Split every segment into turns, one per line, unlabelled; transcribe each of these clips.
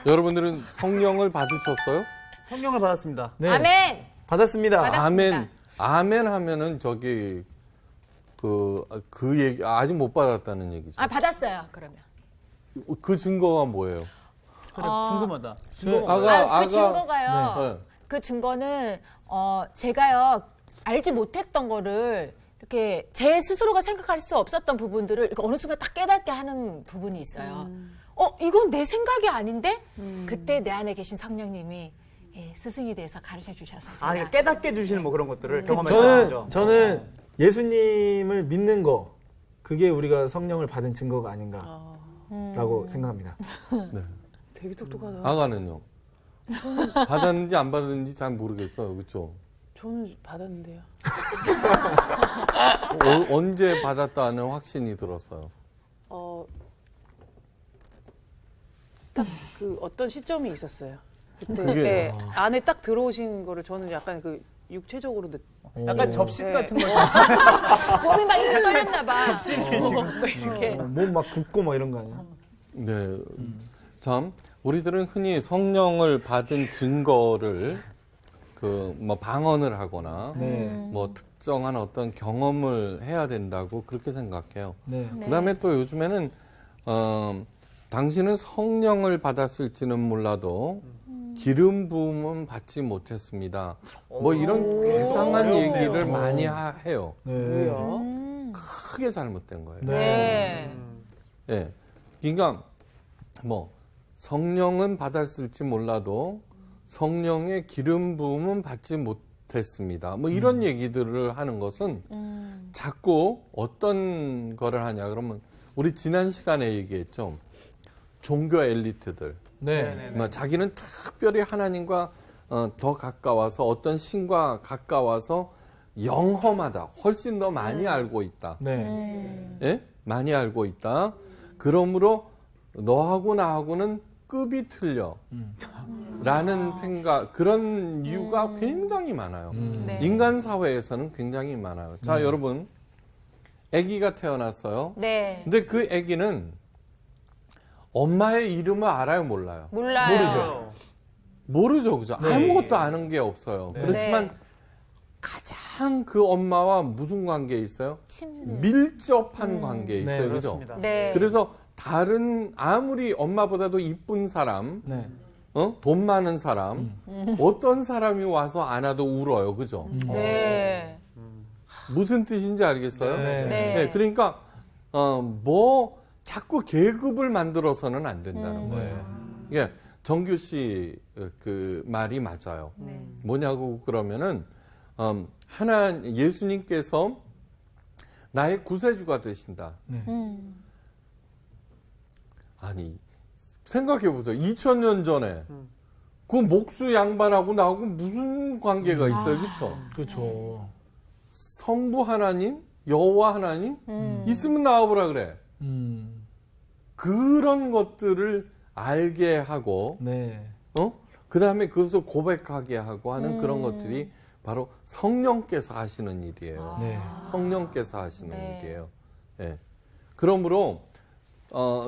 여러분들은 성령을 받으셨어요?
성령을 받았습니다.
네.
아멘.
받았습니다.
받았습니다.
아멘. 아멘 하면은 저기 그 얘기 아직 못 받았다는 얘기죠.
아, 받았어요. 그러면.
그 증거가 뭐예요?
그래, 궁금하다.
그 증거가요.
네.
그 증거는 제가요 알지 못했던 거를 이렇게 제 스스로가 생각할 수 없었던 부분들을 이렇게 어느 순간 딱 깨닫게 하는 부분이 있어요. 이건 내 생각이 아닌데 그때 내 안에 계신 성령님이 스승이 돼서 가르쳐 주셔서 제가
그러니까 깨닫게 해주시는 뭐 그런 것들을 경험했던 거죠.
저는 예수님을 믿는 거 그게 우리가 성령을 받은 증거가 아닌가라고 생각합니다.
네.
되게 똑똑하다.
아가는요? 받았는지 안 받았는지 잘 모르겠어요. 그렇죠?
저는 받았는데요.
언제 받았다는 확신이 들었어요.
딱 그 어떤 시점이 있었어요. 그때
그게-
안에 딱 들어오신 거를 저는 약간 그 육체적으로
약간 접시
네.
같은 거.
몸이 막 힘이 떨렸나 봐.
이렇게
몸 막 굽고 막 이런 거 아니야?
네. 참, 우리들은 흔히 성령을 받은 증거를 뭐 방언을 하거나
네.
뭐 특정한 어떤 경험을 해야 된다고 그렇게 생각해요.
네.
그다음에 또 요즘에는 당신은 성령을 받았을지는 몰라도 기름 부음은 받지 못했습니다. 뭐 이런 괴상한
어렵네요.
얘기를 많이 해요.
네.
왜요?
크게 잘못된 거예요.
네.
예. 그러니까 뭐 성령은 받았을지 몰라도 성령의 기름 부음은 받지 못했습니다. 뭐 이런 얘기들을 하는 것은 자꾸 어떤 거를 하냐 그러면 우리 지난 시간에 얘기했죠. 종교 엘리트들.
네.
뭐 자기는 특별히 하나님과 더 가까워서 어떤 신과 가까워서 영험하다. 훨씬 더 많이 알고 있다.
네.
예? 많이 알고 있다. 그러므로 너하고 나하고는 급이 틀려. 라는 생각, 그런 이유가 굉장히 많아요.
네.
인간 사회에서는 굉장히 많아요. 자, 여러분. 아기가 태어났어요.
네.
근데 그 아기는 엄마의 이름을 알아요, 몰라요?
몰라요.
모르죠, 그죠?
네.
아무것도 아는 게 없어요.
네.
그렇지만
네.
가장 그 엄마와 무슨 관계에 있어요? 밀접한 관계에 있어요,
네,
그죠?
그렇습니다.
네.
그래서 다른 아무리 엄마보다도 이쁜 사람,
네.
돈 많은 사람, 어떤 사람이 와서 안아도 울어요, 그죠?
네.
무슨 뜻인지 알겠어요?
네.
네.
그러니까 뭐 자꾸 계급을 만들어서는 안 된다는 거예요. 예, 정규 씨 그 말이 맞아요.
네.
뭐냐고 그러면은 예수님께서 나의 구세주가 되신다. 아니 생각해 보세요. 2000년 전에 그 목수 양반하고 나하고 무슨 관계가 있어요, 그렇죠?
그렇죠.
성부 하나님, 여호와 하나님 있으면 나와보라 그래. 그런 것들을 알게 하고,
네.
그 다음에 그것을 고백하게 하고 하는 그런 것들이 바로 성령께서 하시는 일이에요.
네.
성령께서 하시는
네.
일이에요. 예. 그러므로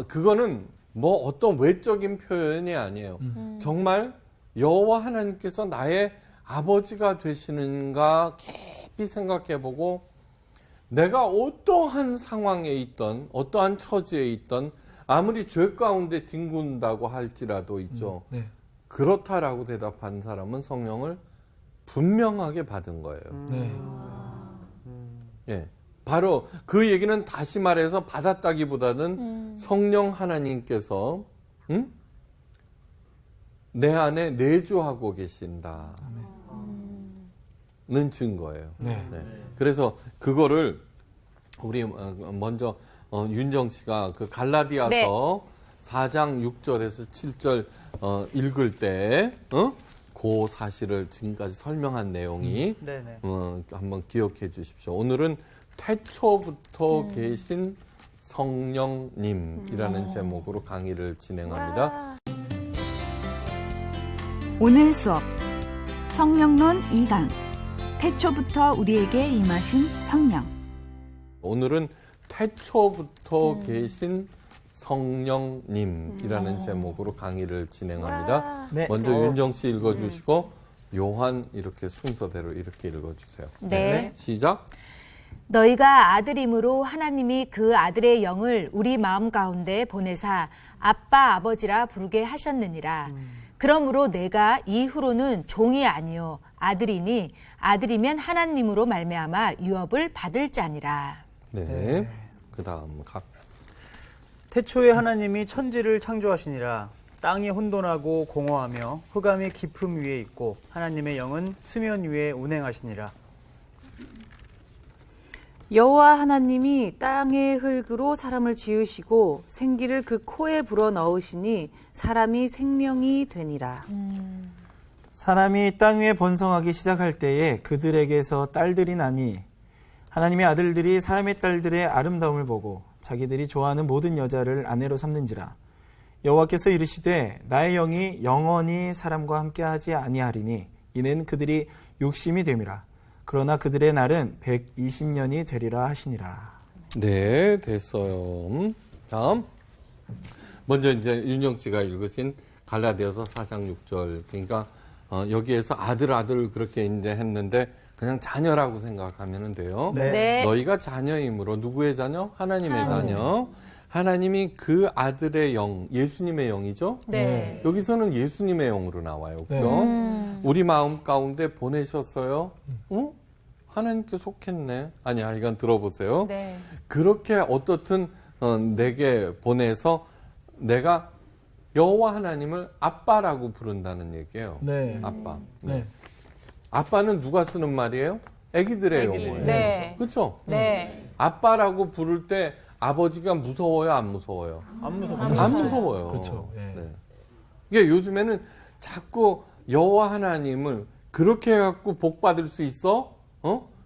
그거는 뭐 어떤 외적인 표현이 아니에요. 정말 여호와 하나님께서 나의 아버지가 되시는가 깊이 생각해보고 내가 어떠한 상황에 있던 어떠한 처지에 있던 아무리 죄 가운데 뒹군다고 할지라도 있죠.
네.
그렇다라고 대답한 사람은 성령을 분명하게 받은 거예요.
네.
예. 바로 그 얘기는 다시 말해서 받았다기보다는 성령 하나님께서 내 안에 내주하고 계신다는 증거예요.
네.
네. 그래서 그거를 우리 먼저 윤정 씨가 그 갈라디아서
네.
4장 6절에서 7절 읽을 때 그 사실을 지금까지 설명한 내용이
네네.
한번 기억해 주십시오. 오늘은 태초부터 계신 성령님이라는 제목으로 강의를 진행합니다.
오늘 수업 성령론 2강 태초부터 우리에게 임하신 성령.
오늘은 태초부터 계신 성령님이라는 제목으로 강의를 진행합니다.
네.
먼저 윤정 씨 읽어주시고 요한 이렇게 순서대로 이렇게 읽어주세요.
네.
시작.
너희가 아들임으로 하나님이 그 아들의 영을 우리 마음 가운데 보내사 아빠 아버지라 부르게 하셨느니라. 그러므로 내가 이후로는 종이 아니요 아들이니 아들이면 하나님으로 말미암아 유업을 받을 자니라.
네. 그다음 각.
태초에 하나님이 천지를 창조하시니라. 땅이 혼돈하고 공허하며 흑암이 깊음 위에 있고 하나님의 영은 수면 위에 운행하시니라.
여호와 하나님이 땅의 흙으로 사람을 지으시고 생기를 그 코에 불어 넣으시니 사람이 생명이 되니라.
사람이 땅 위에 번성하기 시작할 때에 그들에게서 딸들이 나니 하나님의 아들들이 사람의 딸들의 아름다움을 보고 자기들이 좋아하는 모든 여자를 아내로 삼는지라. 여호와께서 이르시되 나의 영이 영원히 사람과 함께하지 아니하리니 이는 그들이 육심이 됨이라. 그러나 그들의 날은 120년이 되리라 하시니라.
네, 됐어요. 다음. 먼저 이제 윤정 씨가 읽으신 갈라디아서 4장 6절. 그러니까 여기에서 아들 그렇게 이제 했는데 그냥 자녀라고 생각하면 돼요.
네.
네.
너희가 자녀이므로 누구의 자녀? 하나님의 자녀. 하나님이 그 아들의 영, 예수님의 영이죠?
네.
여기서는 예수님의 영으로 나와요. 그죠? 우리 마음 가운데 보내셨어요? 응? 하나님께 속했네. 아니야, 이건 들어보세요.
네.
그렇게 어떻든 내게 보내서 내가 여호와 하나님을 아빠라고 부른다는 얘기예요.
네.
아빠.
네.
아빠는 누가 쓰는 말이에요? 애기들의 용어예요.
네.
그렇죠?
네.
아빠라고 부를 때 아버지가 무서워요, 안 무서워요?
안 무섭고
안 무서워요.
그렇죠. 예.
네. 이게 요즘에는 자꾸 여호와 하나님을 그렇게 해갖고 복 받을 수 있어?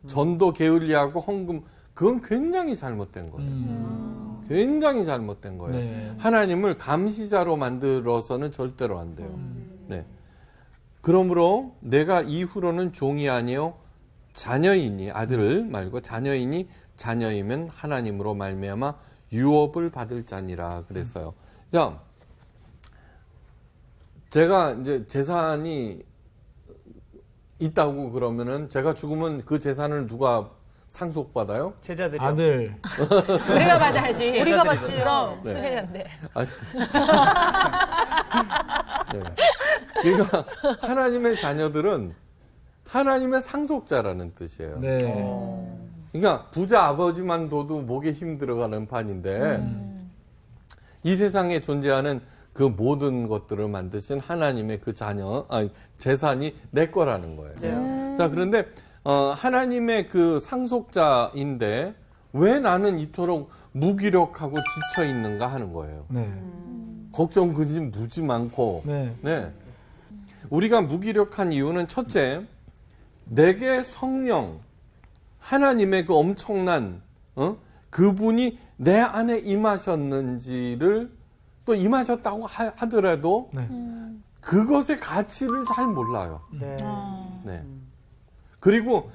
전도 게을리하고 헌금, 그건 굉장히 잘못된 거예요. 굉장히 잘못된 거예요.
네.
하나님을 감시자로 만들어서는 절대로 안 돼요. 네. 그러므로 내가 이후로는 종이 아니요 자녀이니, 아들 말고 자녀이니, 자녀이면 하나님으로 말미암아 유업을 받을 자니라 그랬어요. 자, 제가 이제 재산이 있다고 그러면은 제가 죽으면 그 재산을 누가 상속받아요?
제자들이요.
아들.
우리가 받아야지.
우리가 받지.
그럼
네.
수제자인데.
아니. 네. 그러니까 하나님의 자녀들은 하나님의 상속자라는 뜻이에요.
네.
그러니까 부자 아버지만 둬도 목에 힘 들어가는 판인데 이 세상에 존재하는 그 모든 것들을 만드신 하나님의 그 재산이 내 거라는 거예요. 자, 그런데 하나님의 그 상속자인데 왜 나는 이토록 무기력하고 지쳐 있는가 하는 거예요.
네.
걱정 근심 무지 많고.
네.
네. 우리가 무기력한 이유는 첫째, 내게 성령, 하나님의 그 엄청난 그분이 내 안에 임하셨는지를 또 임하셨다고 하더라도
네.
그것의 가치를 잘 몰라요.
네.
네. 그리고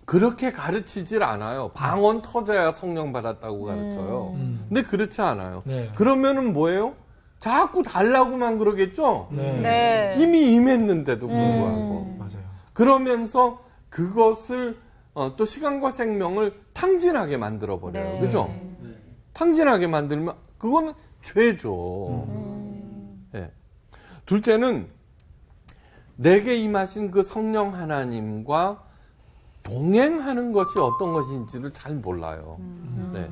그렇게 가르치질 않아요. 방언 터져야 성령 받았다고 가르쳐요. 근데 그렇지 않아요.
네.
그러면은 뭐예요? 자꾸 달라고만 그러겠죠?
네.
네.
이미 임했는데도 불구하고.
맞아요.
그러면서 그것을 또 시간과 생명을 탕진하게 만들어버려요.
네.
그죠? 탕진하게 만들면 그거는 죄죠. 네. 둘째는 내게 임하신 그 성령 하나님과 동행하는 것이 어떤 것인지를 잘 몰라요. 네.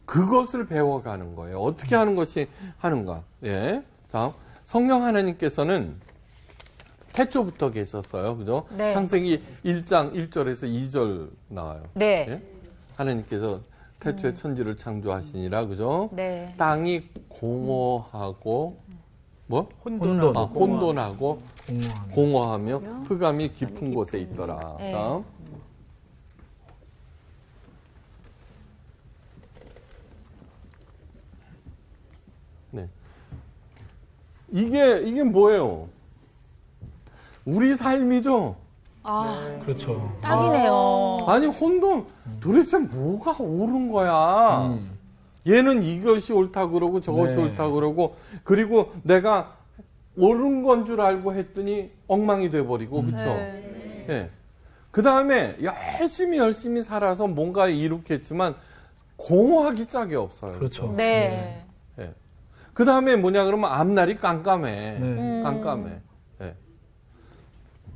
그것을 배워가는 거예요. 어떻게 하는 것이 하는가. 예. 자, 성령 하나님께서는 태초부터 계셨어요. 그죠?
네.
창세기 1장 1절에서 2절 나와요.
네.
예? 하나님께서 태초에 천지를 창조하시니라. 그죠?
네.
땅이 공허하고 뭐?
혼돈하고
혼돈하고
공허함.
공허하며 흑암이 깊은 곳에 있더라.
네.
다음. 네. 이게 뭐예요? 우리 삶이죠?
아,
그렇죠.
딱이네요.
아니, 혼돈, 도대체 뭐가 옳은 거야? 얘는 이것이 옳다 그러고 저것이
네.
옳다 그러고 그리고 내가 옳은 건 줄 알고 했더니 엉망이 돼버리고 그렇죠. 예. 그 다음에 열심히 살아서 뭔가 이룩했지만 공허하기 짝이 없어요.
그렇죠.
네.
예. 그 다음에 뭐냐 그러면 앞날이 깜깜해.
네.
깜깜해. 예.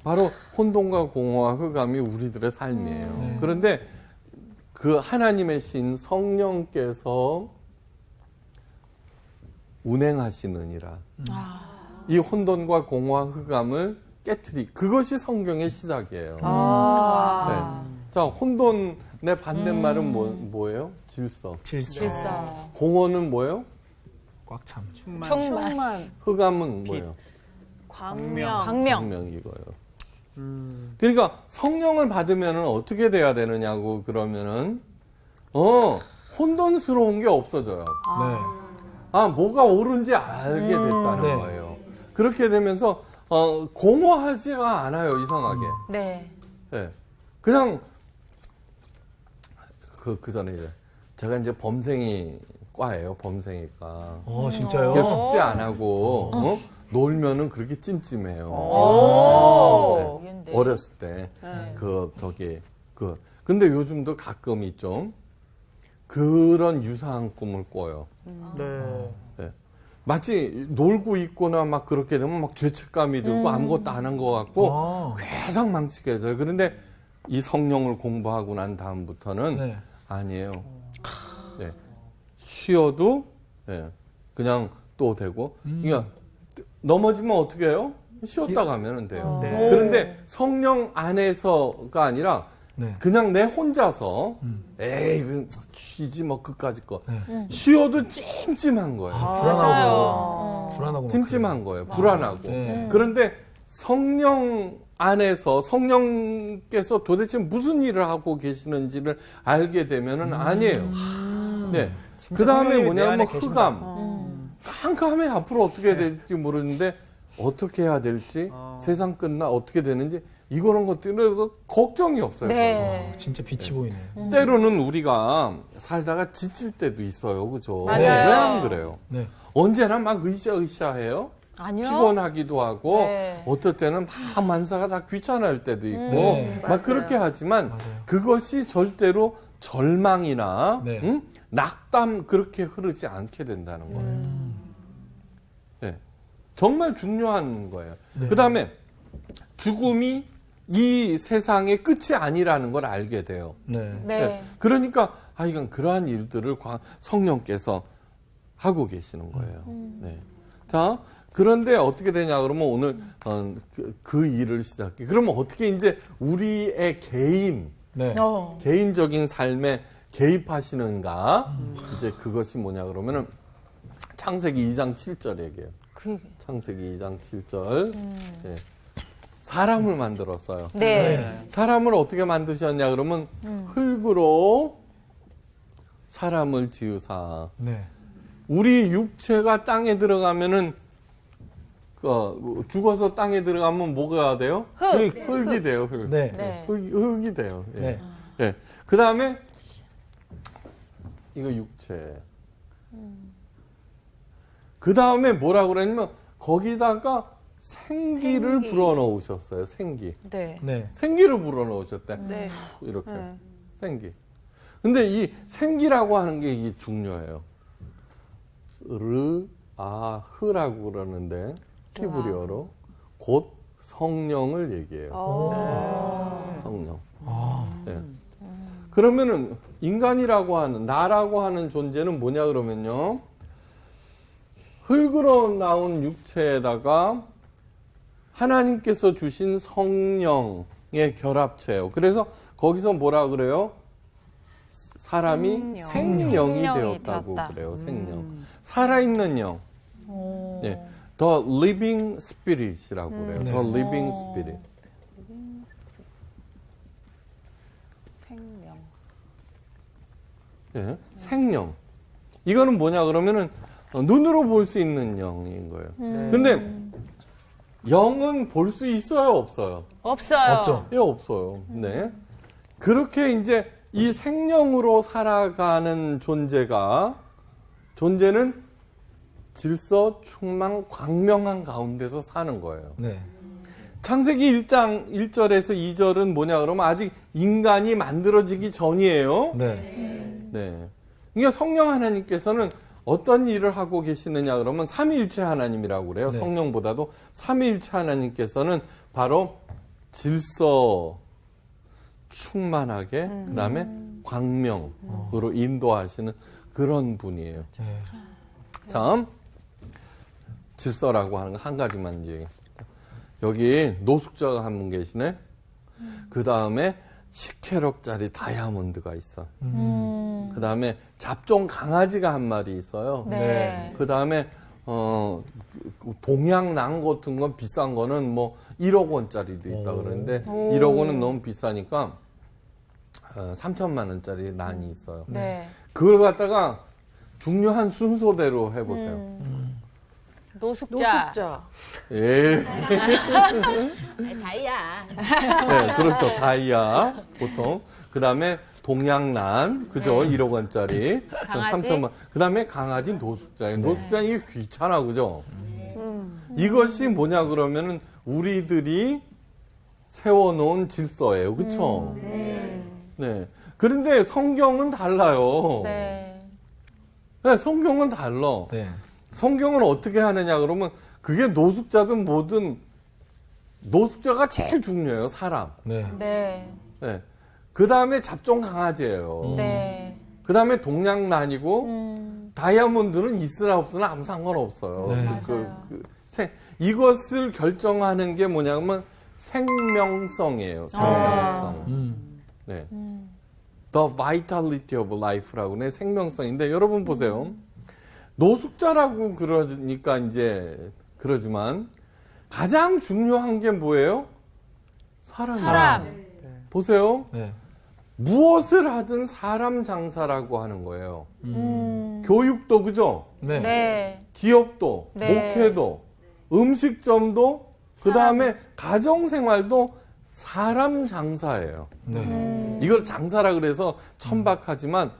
바로 혼돈과 공허와 흑암이 우리들의 삶이에요.
네.
그런데 그 하나님의 신 성령께서 운행하시느니라. 이 혼돈과 공허와 흑암을 깨트리. 그것이 성경의 시작이에요.
아.
네. 자, 혼돈의 반대말은 뭐예요? 질서.
질서.
공허는 뭐예요?
꽉 참.
충만.
흑암은 뭐예요?
광명.
광명 이거예요. 그러니까 성령을 받으면 어떻게 돼야 되느냐고 그러면은 혼돈스러운 게 없어져요.
네.
아, 뭐가 옳은지 알게 됐다는
네.
거예요. 그렇게 되면서 공허하지가 않아요, 이상하게.
네.
예. 그냥 그 전에 이제 제가 이제 범생이 과예요, 범생이과.
진짜요?
이게 숙제 안 하고 놀면은 그렇게 찜찜해요.
오.
네. 어렸을 때 근데 요즘도 가끔이 좀 그런 유사한 꿈을 꿔요.
네.
네. 마치 놀고 있거나 막 그렇게 되면 막 죄책감이 들고 아무것도 안 한 것 같고 계속 망치게져요. 그런데 이 성령을 공부하고 난 다음부터는
네.
아니에요. 네. 쉬어도 그냥 또 되고 그러니까 넘어지면 어떻게 해요? 쉬었다 가면 돼요.
네.
그런데 성령 안에서가 아니라
네.
그냥 내 혼자서 에이 그 쉬지 뭐 그까짓 거
네.
쉬어도 찜찜한 거예요.
불안하고
찜찜한 거예요. 불안하고.
네.
그런데 성령 안에서 성령께서 도대체 무슨 일을 하고 계시는지를 알게 되면은 아니에요. 네. 그 다음에
성령이 내
뭐냐면
안에
흑암. 깜깜해 앞으로 어떻게 될지 모르는데 어떻게 해야 될지 세상 끝나 어떻게 되는지 이런 것들은 걱정이 없어요.
네.
진짜 빛이 보이네요.
때로는 우리가 살다가 지칠 때도 있어요. 그죠?
맞아요.
왜 안 그래요?
네.
언제나 막 으쌰으쌰해요.
아니요.
피곤하기도 하고
네.
어떨 때는 막 만사가 다 귀찮을 때도 있고
네.
막 그렇게 하지만
맞아요.
그것이 절대로 절망이나
네.
낙담 그렇게 흐르지 않게 된다는 거예요. 네. 정말 중요한 거예요.
네.
그다음에 죽음이 이 세상의 끝이 아니라는 걸 알게 돼요.
네.
네.
그러니까 이건 그러한 일들을 성령께서 하고 계시는 거예요. 네. 자, 그런데 어떻게 되냐 그러면 오늘 그 일을 시작해. 그러면 어떻게 이제 우리의
네.
개인적인 삶에 개입하시는가? 이제 그것이 뭐냐 그러면은 창세기 2장 7절 얘기예요. 창세기 2장 7절. 네. 사람을 만들었어요.
네.
사람을 어떻게 만드셨냐 그러면 흙으로 사람을 지으사.
네.
우리 육체가 땅에 들어가면은 죽어서 땅에 들어가면 뭐가 돼요? 흙이 돼요. 흙.
네.
네.
흙이 돼요. 예.
네.
예. 그 다음에 이거 육체. 그 다음에 뭐라고 그랬냐면 거기다가 생기를 불어넣으셨어요. 생기.
네.
네.
생기를 불어넣으셨대.
네.
이렇게. 생기. 근데 이 생기라고 하는 게 이게 중요해요. 흐라고 그러는데 히브리어로 곧 성령을 얘기해요. 성령. 네. 그러면은 인간이라고 하는 나라고 하는 존재는 뭐냐 그러면요. 흙으로 나온 육체에다가 하나님께서 주신 성령의 결합체예요. 그래서 거기서 뭐라 그래요? 사람이 생명이 되었다고
되었다.
그래요. 생명. 살아있는 영. 예. The living spirit이라고 그래요.
네.
The living spirit.
생명.
예. 생명. 이거는 뭐냐 그러면은 눈으로 볼 수 있는 영인 거예요. 근데 영은 볼 수 있어요, 없어요?
없어요.
없죠.
예, 없어요. 네. 그렇게 이제 이 생명으로 살아가는 존재가 존재는 질서, 충만, 광명한 가운데서 사는 거예요.
네.
창세기 1장 1절에서 2절은 뭐냐 그러면 아직 인간이 만들어지기 전이에요.
네.
네. 그러니까 성령 하나님께서는 어떤 일을 하고 계시느냐 그러면 삼위일체 하나님이라고 그래요.
네.
성령보다도 삼위일체 하나님께서는 바로 질서, 충만하게 그다음에 광명으로 인도하시는 그런 분이에요.
네.
다음 질서라고 하는 거 한 가지만 얘기했습니다. 여기 노숙자가 한 분 계시네. 그 다음에 10캐럿짜리 다이아몬드가 있어. 그 다음에 잡종 강아지가 한 마리 있어요.
네.
그 다음에 동양낭 같은 건 비싼 거는 뭐 1억 원짜리도 있다 그러는데 1억 원은 너무 비싸니까 3천만 원짜리 난이 있어요.
네.
그걸 갖다가 중요한 순서대로 해보세요.
노숙자.
노숙자.
예.
다이야.
네, 그렇죠. 다이아, 보통. 그 다음에 동양난, 그죠? 1억 원짜리.
강아지.
3천만. 그 다음에 강아지 노숙자예요. 노숙자 이게 귀찮아, 그죠? 이것이 뭐냐, 그러면은 우리들이 세워놓은 질서예요. 그쵸? 네. 그런데 성경은 달라요.
네.
네, 성경은 달라.
네.
성경은 어떻게 하느냐 그러면 그게 노숙자든 뭐든 노숙자가 제일 중요해요. 사람.
네.
네.
네. 그 다음에 잡종 강아지예요.
네.
그 다음에 동양난이고 다이아몬드는 있으나 없으나 아무 상관없어요.
네.
맞아요.
이것을 결정하는 게 뭐냐면 생명성이에요. 생명성. 네. The vitality of life라고 해 생명성인데 여러분 보세요. 노숙자라고 그러니까 이제 그러지만 가장 중요한 게 뭐예요? 사람이에요.
사람.
보세요.
네.
무엇을 하든 사람 장사라고 하는 거예요. 교육도 그죠?
네.
네.
기업도,
네.
목회도, 음식점도, 그 다음에 가정생활도 사람 장사예요.
네.
이걸 장사라 그래서 천박하지만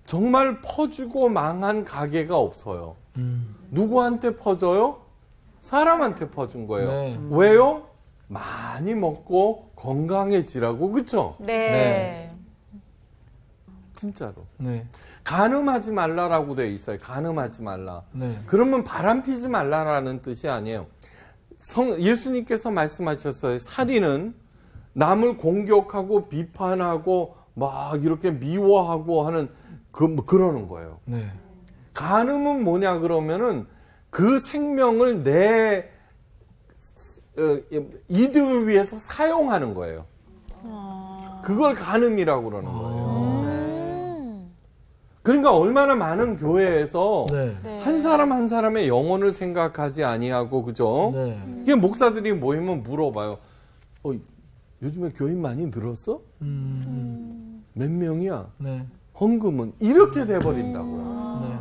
정말 퍼주고 망한 가게가 없어요. 누구한테 퍼져요? 사람한테 퍼준 거예요.
네.
왜요? 많이 먹고 건강해지라고, 그쵸?
네.
진짜로.
네.
간음하지 말라라고 돼 있어요. 간음하지 말라.
네.
그러면 바람 피지 말라라는 뜻이 아니에요. 예수님께서 말씀하셨어요. 살인은 남을 공격하고 비판하고 막 이렇게 미워하고 하는 그러는 거예요.
네.
간음은 뭐냐 그러면은 그 생명을 내 이득을 위해서 사용하는 거예요. 그걸 간음이라고 그러는 거예요. 그러니까 얼마나 많은 교회에서
네.
네.
한 사람 한 사람의 영혼을 생각하지 아니하고 그죠?
네.
이게 목사들이 모이면 물어봐요. 요즘에 교인 많이 늘었어? 몇 명이야?
네.
헌금은 이렇게 돼버린다고요.
네.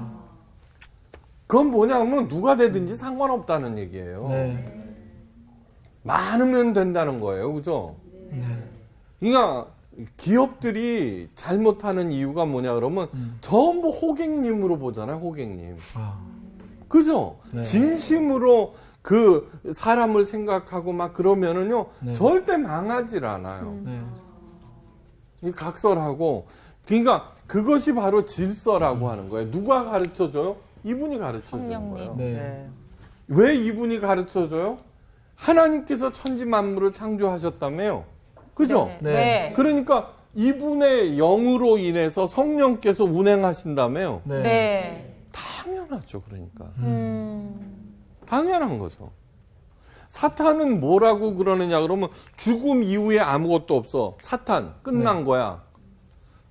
그건 뭐냐면 누가 되든지 상관없다는 얘기예요.
네.
많으면 된다는 거예요. 그죠?
네.
그러니까 기업들이 잘못하는 이유가 뭐냐 그러면 전부 호객님으로 보잖아요. 호객님.
아.
그죠?
네.
진심으로 그 사람을 생각하고 막 그러면은요.
네.
절대 망하질 않아요.
네.
이 각설하고 그러니까 그것이 바로 질서라고 하는 거예요. 누가 가르쳐줘요? 이분이 가르쳐주는
성령님.
거예요.
네.
네.
왜 이분이 가르쳐줘요? 하나님께서 천지 만물을 창조하셨다며요. 그죠?
네. 네.
그러니까 이분의 영으로 인해서 성령께서 운행하신다며요.
네.
네.
당연하죠. 그러니까. 당연한 거죠. 사탄은 뭐라고 그러느냐 그러면 죽음 이후에 아무것도 없어. 사탄 끝난 거야.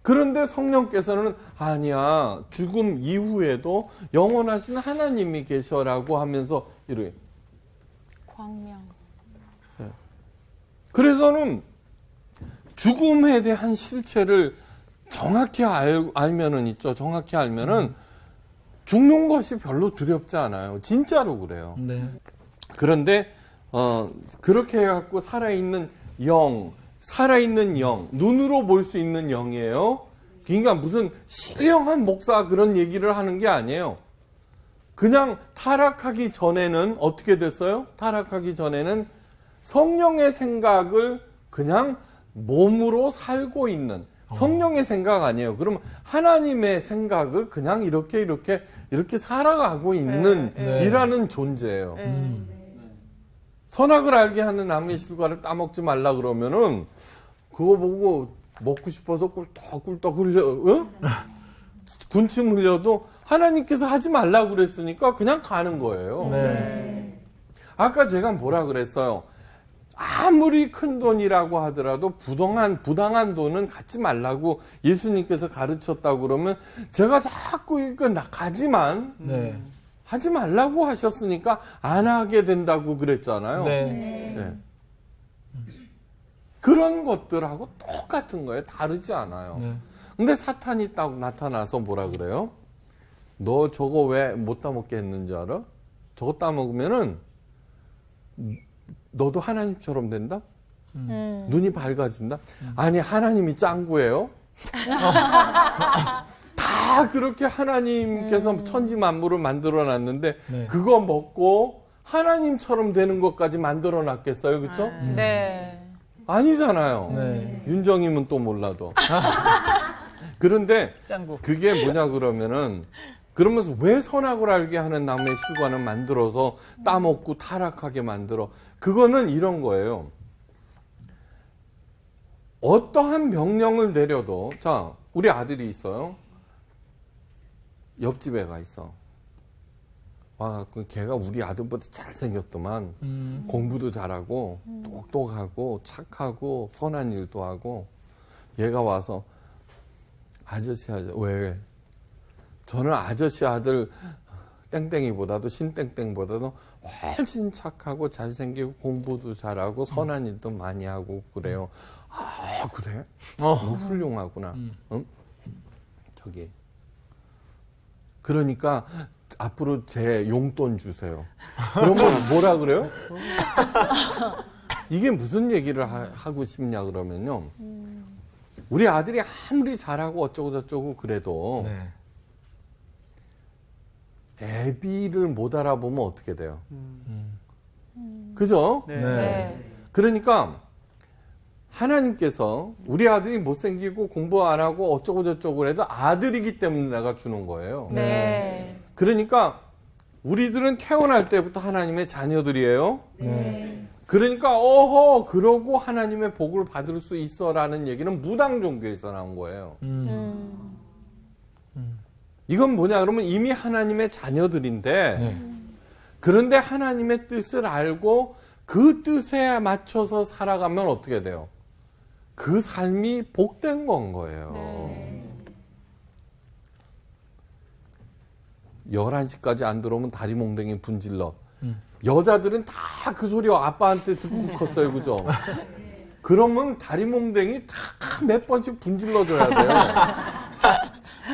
그런데 성령께서는 아니야. 죽음 이후에도 영원하신 하나님이 계셔라고 하면서 이렇게.
광명.
그래서는 죽음에 대한 실체를 정확히 알면은 있죠. 정확히 알면은 죽는 것이 별로 두렵지 않아요. 진짜로 그래요.
네.
그런데 그렇게 해갖고 살아있는 영, 눈으로 볼 수 있는 영이에요. 그러니까 무슨 신령한 목사 그런 얘기를 하는 게 아니에요. 그냥 타락하기 전에는 어떻게 됐어요? 타락하기 전에는 성령의 생각을 그냥 몸으로 살고 있는 성령의 생각 아니에요. 그럼 하나님의 생각을 그냥 이렇게 살아가고 있는 이라는 존재예요. 선악을 알게 하는 나무의 실과를 따먹지 말라 그러면은 그거 보고 먹고 싶어서 꿀떡꿀떡 흘려, 군침 흘려도 하나님께서 하지 말라 그랬으니까 그냥 가는 거예요.
네.
아까 제가 뭐라 그랬어요? 아무리 큰 돈이라고 하더라도 부당한 돈은 갖지 말라고 예수님께서 가르쳤다고 그러면 제가 자꾸 이거 가지만
네.
하지 말라고 하셨으니까 안 하게 된다고 그랬잖아요.
네.
네. 그런 것들하고 똑같은 거예요. 다르지 않아요.
네.
근데 사탄이 딱 나타나서 뭐라 그래요? 너 저거 왜 못 따먹게 했는지 알아? 저거 따먹으면은 너도 하나님처럼 된다? 눈이 밝아진다? 아니, 하나님이 짱구예요? 다 그렇게 하나님께서 천지 만물을 만들어 놨는데
네.
그거 먹고 하나님처럼 되는 것까지 만들어 놨겠어요? 그렇죠?
네.
아니잖아요.
네.
윤정임은 또 몰라도. 그런데
짱구.
그게 뭐냐 그러면은 그러면서 왜 선악을 알게 하는 나무의 실과는 만들어서 따먹고 타락하게 만들어? 그거는 이런 거예요. 어떠한 명령을 내려도, 자, 우리 아들이 있어요. 옆집에 가 있어. 와갖고 걔가 우리 아들보다 잘생겼더만 공부도 잘하고 똑똑하고 착하고 선한 일도 하고 얘가 와서 아저씨 왜? 저는 아저씨 아들 땡땡이보다도 신땡땡보다도 훨씬 착하고 잘생기고 공부도 잘하고 선한 일도 많이 하고 그래요. 아 그래? 너 훌륭하구나. 응? 저기 그러니까 앞으로 제 용돈 주세요. 그러면 뭐라 그래요? 이게 무슨 얘기를 하고 싶냐 그러면요. 우리 아들이 아무리 잘하고 어쩌고 저쩌고 그래도
네.
애비를 못 알아보면 어떻게 돼요? 그죠?
네.
네.
그러니까 하나님께서 우리 아들이 못생기고 공부 안 하고 어쩌고 저쩌고 해도 아들이기 때문에 내가 주는 거예요.
네.
그러니까 우리들은 태어날 때부터 하나님의 자녀들이에요.
네.
그러니까 그러고 하나님의 복을 받을 수 있어라는 얘기는 무당 종교에서 나온 거예요. 이건 뭐냐 그러면 이미 하나님의 자녀들인데
네.
그런데 하나님의 뜻을 알고 그 뜻에 맞춰서 살아가면 어떻게 돼요? 그 삶이 복된 건 거예요. 11시까지 안 들어오면 다리 몽댕이 분질러. 여자들은 다 그 소리 아빠한테 듣고 컸어요. 그죠? 그러면 다리 몽댕이 다 몇 번씩 분질러줘야 돼요.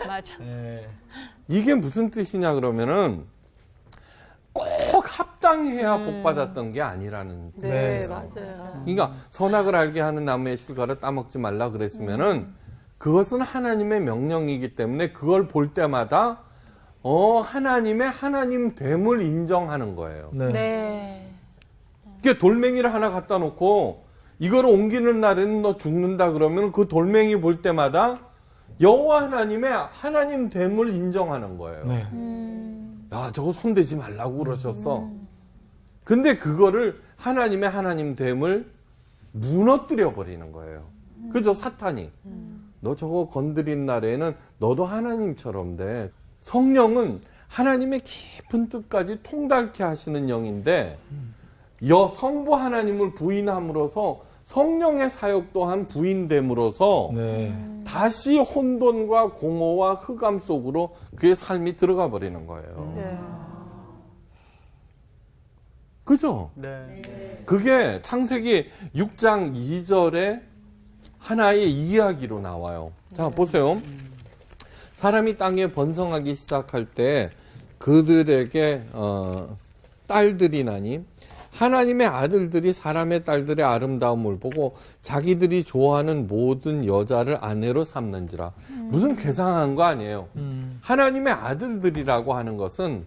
맞아.
네.
이게 무슨 뜻이냐 그러면은 꼭 합당해야 복 받았던 게 아니라는 뜻이에요.
네,
네.
맞아요.
그러니까 선악을 알게 하는 나무의 실과를 따먹지 말라 그랬으면은 그것은 하나님의 명령이기 때문에 그걸 볼 때마다 하나님의 하나님 됨을 인정하는 거예요.
네.
네.
이게 돌멩이를 하나 갖다 놓고 이걸 옮기는 날에는 너 죽는다 그러면 그 돌멩이 볼 때마다 여호와 하나님의 하나님 됨을 인정하는 거예요.
네.
야, 저거 손대지 말라고 그러셨어. 근데 그거를 하나님의 하나님 됨을 무너뜨려 버리는 거예요. 그죠? 사탄이. 너 저거 건드린 날에는 너도 하나님처럼 돼. 성령은 하나님의 깊은 뜻까지 통달케 하시는 영인데 성부 하나님을 부인함으로써 성령의 사역 또한 부인됨으로써
네.
다시 혼돈과 공허와 흑암 속으로 그의 삶이 들어가 버리는 거예요.
네.
그죠?
네.
그게 창세기 6장 2절에 하나의 이야기로 나와요. 자, 보세요. 사람이 땅에 번성하기 시작할 때 그들에게 딸들이 나니 하나님의 아들들이 사람의 딸들의 아름다움을 보고 자기들이 좋아하는 모든 여자를 아내로 삼는지라. 무슨 괴상한 거 아니에요. 하나님의 아들들이라고 하는 것은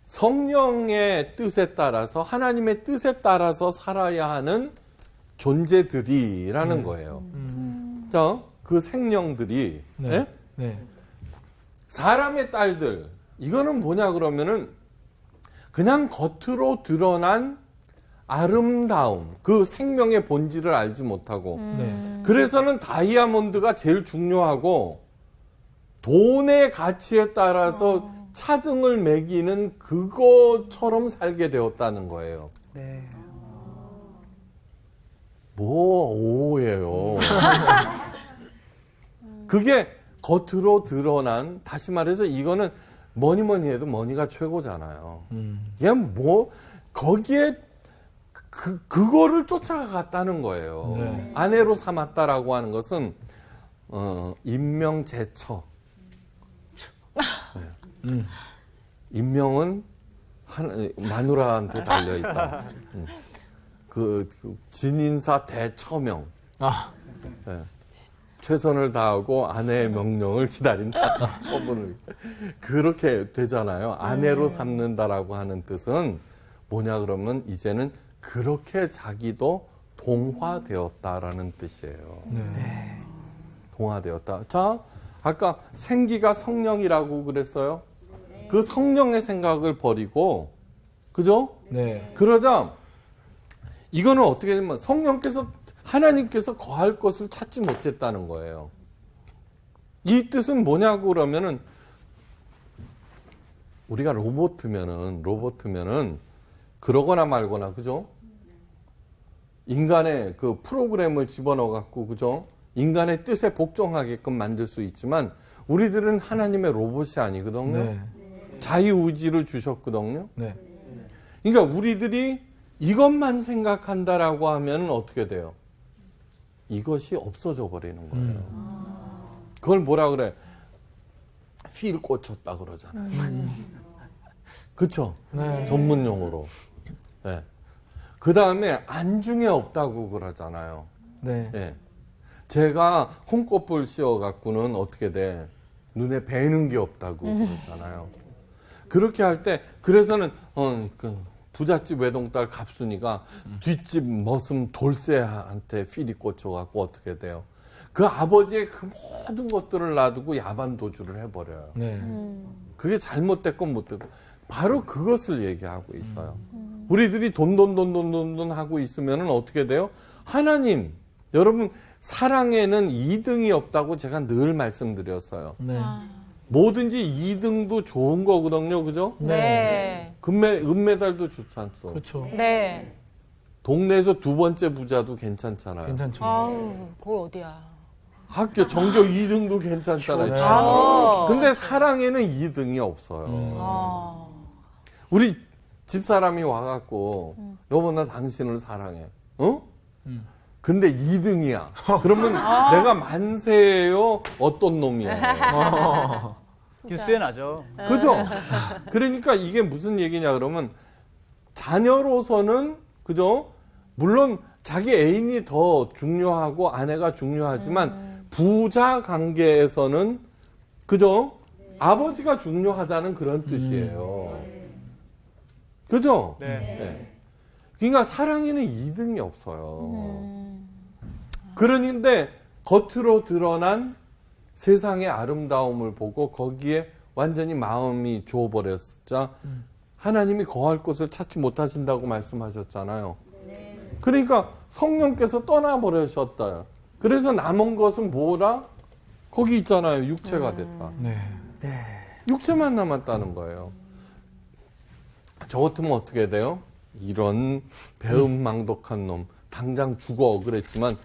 성령의 뜻에 따라서 하나님의 뜻에 따라서 살아야 하는 존재들이라는 거예요. 자, 그 생명들이
네.
예?
네.
사람의 딸들 이거는 뭐냐 그러면은 그냥 겉으로 드러난 아름다움, 그 생명의 본질을 알지 못하고
네.
그래서는 다이아몬드가 제일 중요하고 돈의 가치에 따라서 차등을 매기는 그것처럼 살게 되었다는 거예요.
네.
뭐 오해요. 그게 겉으로 드러난, 다시 말해서 이거는 뭐니 해도 머니가 최고잖아요. 그냥 뭐 거기에 그거를 쫓아갔다는 거예요.
네.
아내로 삼았다라고 하는 것은 임명제처. 네. 임명은 마누라한테 달려 있다. 그 진인사 대처명.
아,
네. 최선을 다하고 아내의 명령을 기다린다. 처분을. 그렇게 되잖아요. 아내로 삼는다라고 하는 뜻은 뭐냐 그러면 이제는 그렇게 자기도 동화되었다라는 뜻이에요.
네.
동화되었다. 자, 아까 생기가 성령이라고 그랬어요. 그 성령의 생각을 버리고, 그죠?
네.
그러자 이거는 어떻게 되면 하나님께서 거할 것을 찾지 못했다는 거예요. 이 뜻은 뭐냐고 그러면은 우리가 로봇이면은 그러거나 말거나, 그죠? 인간의 그 프로그램을 집어넣어 갖고, 그죠? 인간의 뜻에 복종하게끔 만들 수 있지만 우리들은 하나님의 로봇이 아니거든요.
네.
자유의지를 주셨거든요.
네.
그러니까 우리들이 이것만 생각한다라고 하면 어떻게 돼요? 이것이 없어져 버리는 거예요. 그걸 뭐라 그래? 필 꽂혔다 그러잖아요. 그쵸?
네.
전문 용어로. 네. 그 다음에 안중에 없다고 그러잖아요.
네.
예. 제가 콩꽃불 씌워갖고는 어떻게 돼? 눈에 뵈는 게 없다고 그러잖아요. 그렇게 할 때, 그래서는, 부잣집 외동딸 갑순이가 뒷집 머슴 돌쇠한테 필이 꽂혀갖고 어떻게 돼요? 그 아버지의 그 모든 것들을 놔두고 야반 도주를 해버려요.
네.
그게 잘못됐건 못됐건 바로 그것을 얘기하고 있어요. 우리들이 돈 하고 있으면 어떻게 돼요? 하나님, 여러분 사랑에는 2등이 없다고 제가 늘 말씀드렸어요.
네.
뭐든지 2등도 좋은 거거든요. 그죠?
네.
은메달도 좋지 않소.
그렇죠.
네.
동네에서 2번째 부자도 괜찮잖아요.
괜찮죠.
아우, 거기 어디야?
학교 전교 2등도 괜찮잖아요.
네.
아.
근데 사랑에는 2등이 없어요.
아.
우리 집사람이 와갖고 여보 나 당신을 사랑해. 어? 근데 2등이야. 그러면 내가 만세예요? 어떤 놈이에요?
뉴스에 나죠.
그죠? 그러니까 이게 무슨 얘기냐 그러면 자녀로서는 그죠? 물론 자기 애인이 더 중요하고 아내가 중요하지만 부자 관계에서는 그죠? 아버지가 중요하다는 그런 뜻이에요. 그죠?
네.
네. 그러니까 사랑에는 2등이 없어요. 그런데 겉으로 드러난 세상의 아름다움을 보고 거기에 완전히 마음이 주어버렸자 하나님이 거할 곳을 찾지 못하신다고 말씀하셨잖아요. 그러니까 성령께서 떠나버리셨다. 그래서 남은 것은 뭐라? 거기 있잖아요. 육체가 됐다.
네.
육체만 남았다는 거예요. 저 같으면 어떻게 돼요? 이런 배은망덕한 놈 당장 죽어 그랬지만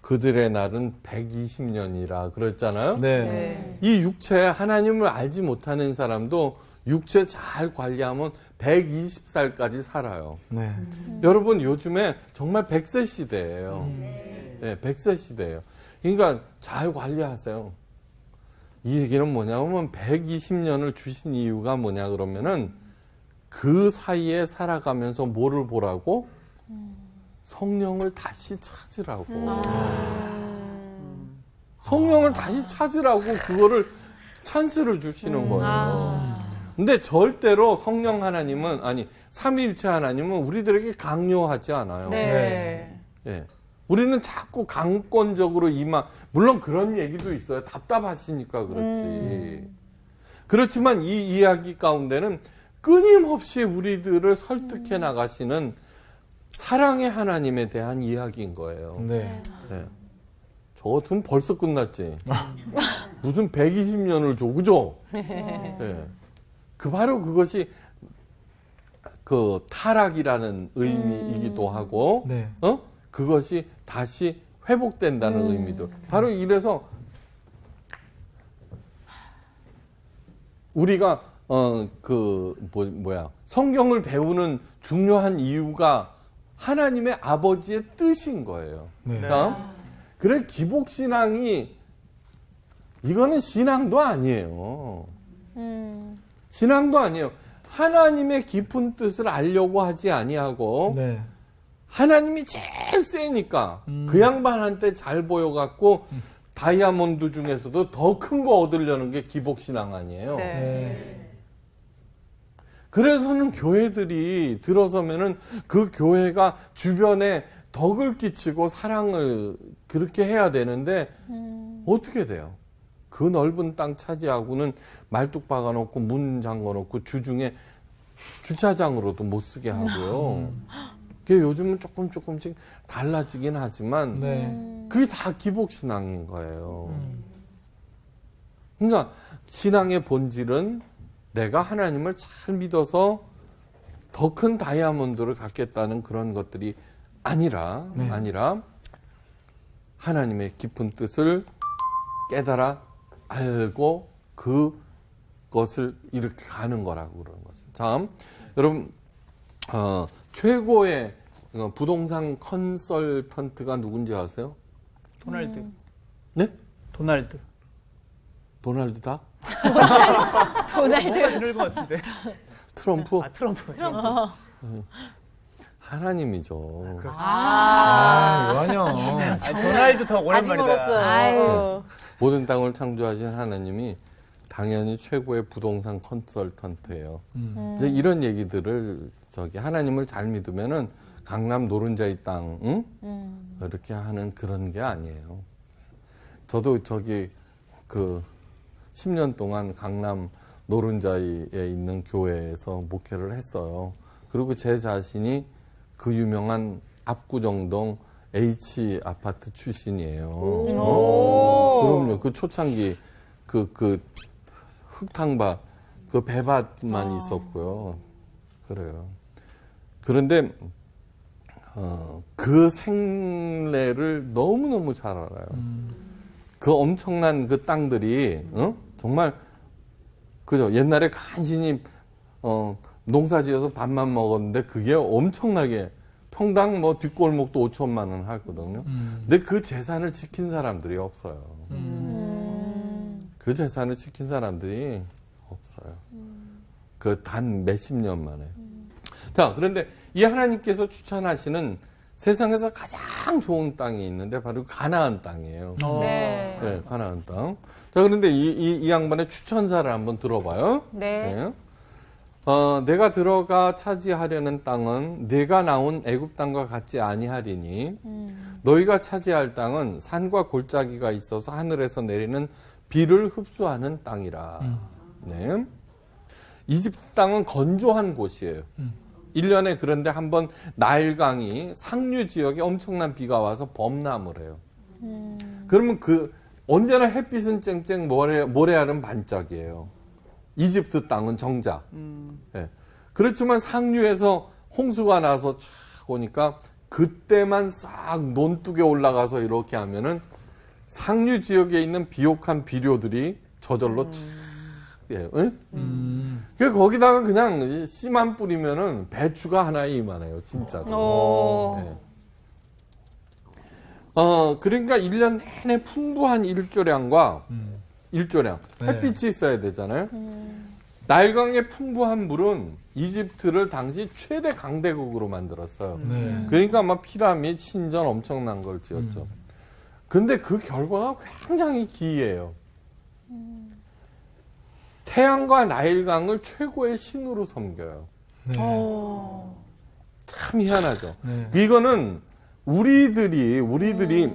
그들의 날은 120년이라 그랬잖아요.
네.
이 육체 하나님을 알지 못하는 사람도 육체 잘 관리하면 120살까지 살아요.
네.
여러분 요즘에 정말 100세 시대예요. 네, 100세 시대예요. 그러니까 잘 관리하세요. 이 얘기는 뭐냐면 120년을 주신 이유가 뭐냐 그러면은 그 사이에 살아가면서 뭐를 보라고? 성령을 다시 찾으라고. 성령을 다시 찾으라고 그거를 찬스를 주시는 거예요. 근데 절대로 성령 하나님은, 아니, 삼위일체 하나님은 우리들에게 강요하지 않아요.
네.
예. 우리는 자꾸 강권적으로 물론 그런 얘기도 있어요. 답답하시니까 그렇지. 그렇지만 이 이야기 가운데는 끊임없이 우리들을 설득해 나가시는 사랑의 하나님에 대한 이야기인 거예요.
네.
예. 저 같으면 벌써 끝났지. 무슨 120년을 줘, 그죠? 예. 바로 그것이 그 타락이라는 의미이기도 하고,
네.
그것이 다시 회복된다는 의미도. 바로 이래서 우리가 성경을 배우는 중요한 이유가 하나님의 아버지의 뜻인 거예요.
네.
그래 기복신앙이 이거는 신앙도 아니에요. 신앙도 아니에요. 하나님의 깊은 뜻을 알려고 하지 아니하고
네.
하나님이 제일 세니까 그 양반한테 잘 보여갖고 다이아몬드 중에서도 더 큰 거 얻으려는 게 기복신앙 아니에요.
네.
그래서는 교회들이 들어서면은 그 교회가 주변에 덕을 끼치고 사랑을 그렇게 해야 되는데 어떻게 돼요? 그 넓은 땅 차지하고는 말뚝 박아놓고 문 잠궈놓고 주중에 주차장으로도 못 쓰게 하고요. 그게 요즘은 조금씩 달라지긴 하지만
네.
그게 다 기복신앙인 거예요. 그러니까 신앙의 본질은 내가 하나님을 잘 믿어서 더 큰 다이아몬드를 갖겠다는 그런 것들이 아니라 하나님의 깊은 뜻을 깨달아 알고 그것을 이렇게 가는 거라고 그러는 거죠. 자, 여러분 최고의 부동산 컨설턴트가 누군지 아세요?
도날드.
네?
도날드.
도날드 닥?
뭔가 들을 것 같은데.
트럼프?
트럼프.
하나님이죠.
요한형.
도날드 더 오랜만이다.
아유.
모든 땅을 창조하신 하나님이 당연히 최고의 부동산 컨설턴트예요. 이제 이런 얘기들을 하나님을 잘 믿으면은 강남 노른자의 땅, 이렇게 하는 그런 게 아니에요. 저도 10년 동안 강남 노른자에 있는 교회에서 목회를 했어요. 그리고 제 자신이 그 유명한 압구정동 H 아파트 출신이에요. 그럼요. 그 초창기 그 흙탕밭, 그 배밭만 있었고요. 그래요. 그런데 그 생래를 너무너무 잘 알아요. 그 엄청난 그 땅들이 정말 그죠. 옛날에 간신히 농사지어서 밥만 먹었는데 그게 엄청나게 평당 뒷골목도 5천만 원 하거든요. 근데 그 재산을 지킨 사람들이 없어요. 그 재산을 지킨 사람들이 없어요. 그 단 몇십 년 만에. 자, 그런데 이 하나님께서 추천하시는 세상에서 가장 좋은 땅이 있는데 바로 가나안 땅이에요.
네.
네, 가나안 땅. 자, 그런데 이 양반의 추천사를 한번 들어봐요.
네.
내가 들어가 차지하려는 땅은 내가 나온 애굽 땅과 같지 아니하리니 너희가 차지할 땅은 산과 골짜기가 있어서 하늘에서 내리는 비를 흡수하는 땅이라. 네. 이집트 땅은 건조한 곳이에요. 1년에 그런데 한번 나일강이 상류 지역에 엄청난 비가 와서 범람을 해요. 그러면 언제나 햇빛은 쨍쨍 모래알은 반짝이에요. 이집트 땅은 정작. 네. 그렇지만 상류에서 홍수가 나서 쫙 오니까 그때만 싹 논둑에 올라가서 이렇게 하면은 상류 지역에 있는 비옥한 비료들이 저절로 쫙 예, 응? 거기다가 그냥 씨만 뿌리면은 배추가 하나에 이만해요, 진짜로. 네. 그러니까 1년 내내 풍부한 일조량, 햇빛이 있어야 되잖아요. 나일강의 풍부한 물은 이집트를 당시 최대 강대국으로 만들었어요. 그러니까 아마 피라미드, 신전 엄청난 걸 지었죠. 근데 그 결과가 굉장히 기이해요. 태양과 나일강을 최고의 신으로 섬겨요.
네.
참 희한하죠.
네.
이거는 우리들이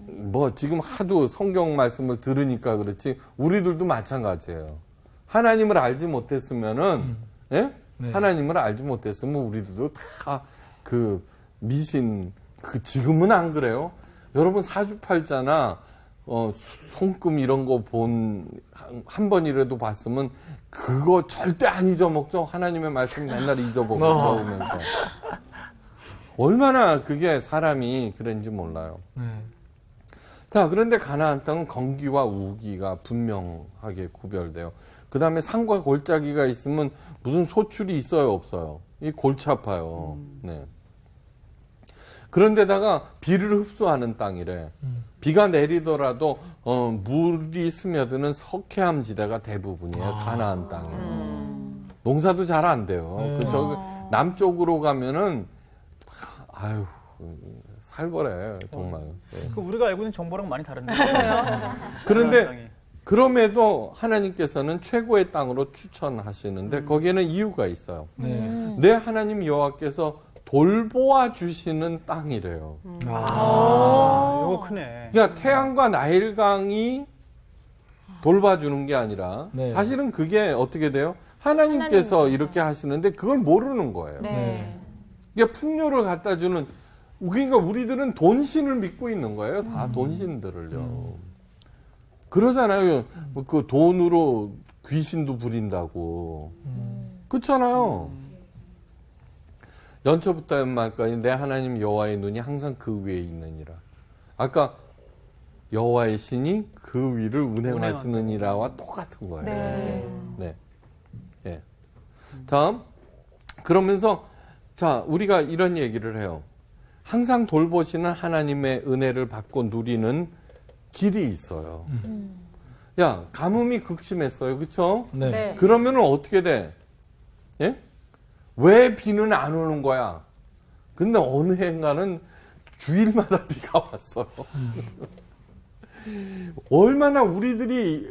뭐 지금 하도 성경 말씀을 들으니까 그렇지 우리들도 마찬가지예요. 하나님을 알지 못했으면은 예?
네.
하나님을 알지 못했으면 우리들도 다 그 미신 그 지금은 안 그래요. 여러분 사주팔자나 손금 이런 거 한 번이라도 봤으면 그거 절대 안 잊어먹죠. 하나님의 말씀 맨날 잊어먹으면서 얼마나 그게 사람이 그런지 몰라요.
네.
자, 그런데 가나안 땅은 건기와 우기가 분명하게 구별돼요. 그 다음에 산과 골짜기가 있으면 무슨 소출이 있어요, 없어요? 이 골치 아파요. 네. 그런데다가 비를 흡수하는 땅이래. 비가 내리더라도 물이 스며드는 석회암 지대가 대부분이에요. 가나안 땅이. 농사도 잘 안 돼요. 저기 남쪽으로 가면은 아유 살벌해 정말. 네.
그 우리가 알고 있는 정보랑 많이 다른데.
그런데 그럼에도 하나님께서는 최고의 땅으로 추천하시는데 거기에는 이유가 있어요.
네.
내 하나님 여호와께서 돌보아 주시는 땅이래요.
이거 크네.
그러니까 태양과 나일강이 돌봐주는 게 아니라
네.
사실은 그게 어떻게 돼요? 하나님께서 이렇게 하시는데 그걸 모르는 거예요.
네.
이게 풍요를 갖다 주는 그러니까 우리들은 돈신을 믿고 있는 거예요. 다 돈신들을요. 그러잖아요. 그 돈으로 귀신도 부린다고. 그렇잖아요. 연초부터 연말까지 내 하나님 여호와의 눈이 항상 그 위에 있느니라. 아까 여호와의 신이 그 위를 운행하시느니라와 똑같은 거예요. 네. 예. 다음 그러면서 자 우리가 이런 얘기를 해요. 항상 돌보시는 하나님의 은혜를 받고 누리는 길이 있어요. 야 가뭄이 극심했어요, 그렇죠?
네.
네.
그러면은 어떻게 돼? 예? 왜 비는 안 오는 거야? 근데 어느 해인가는 주일마다 비가 왔어요. 얼마나 우리들이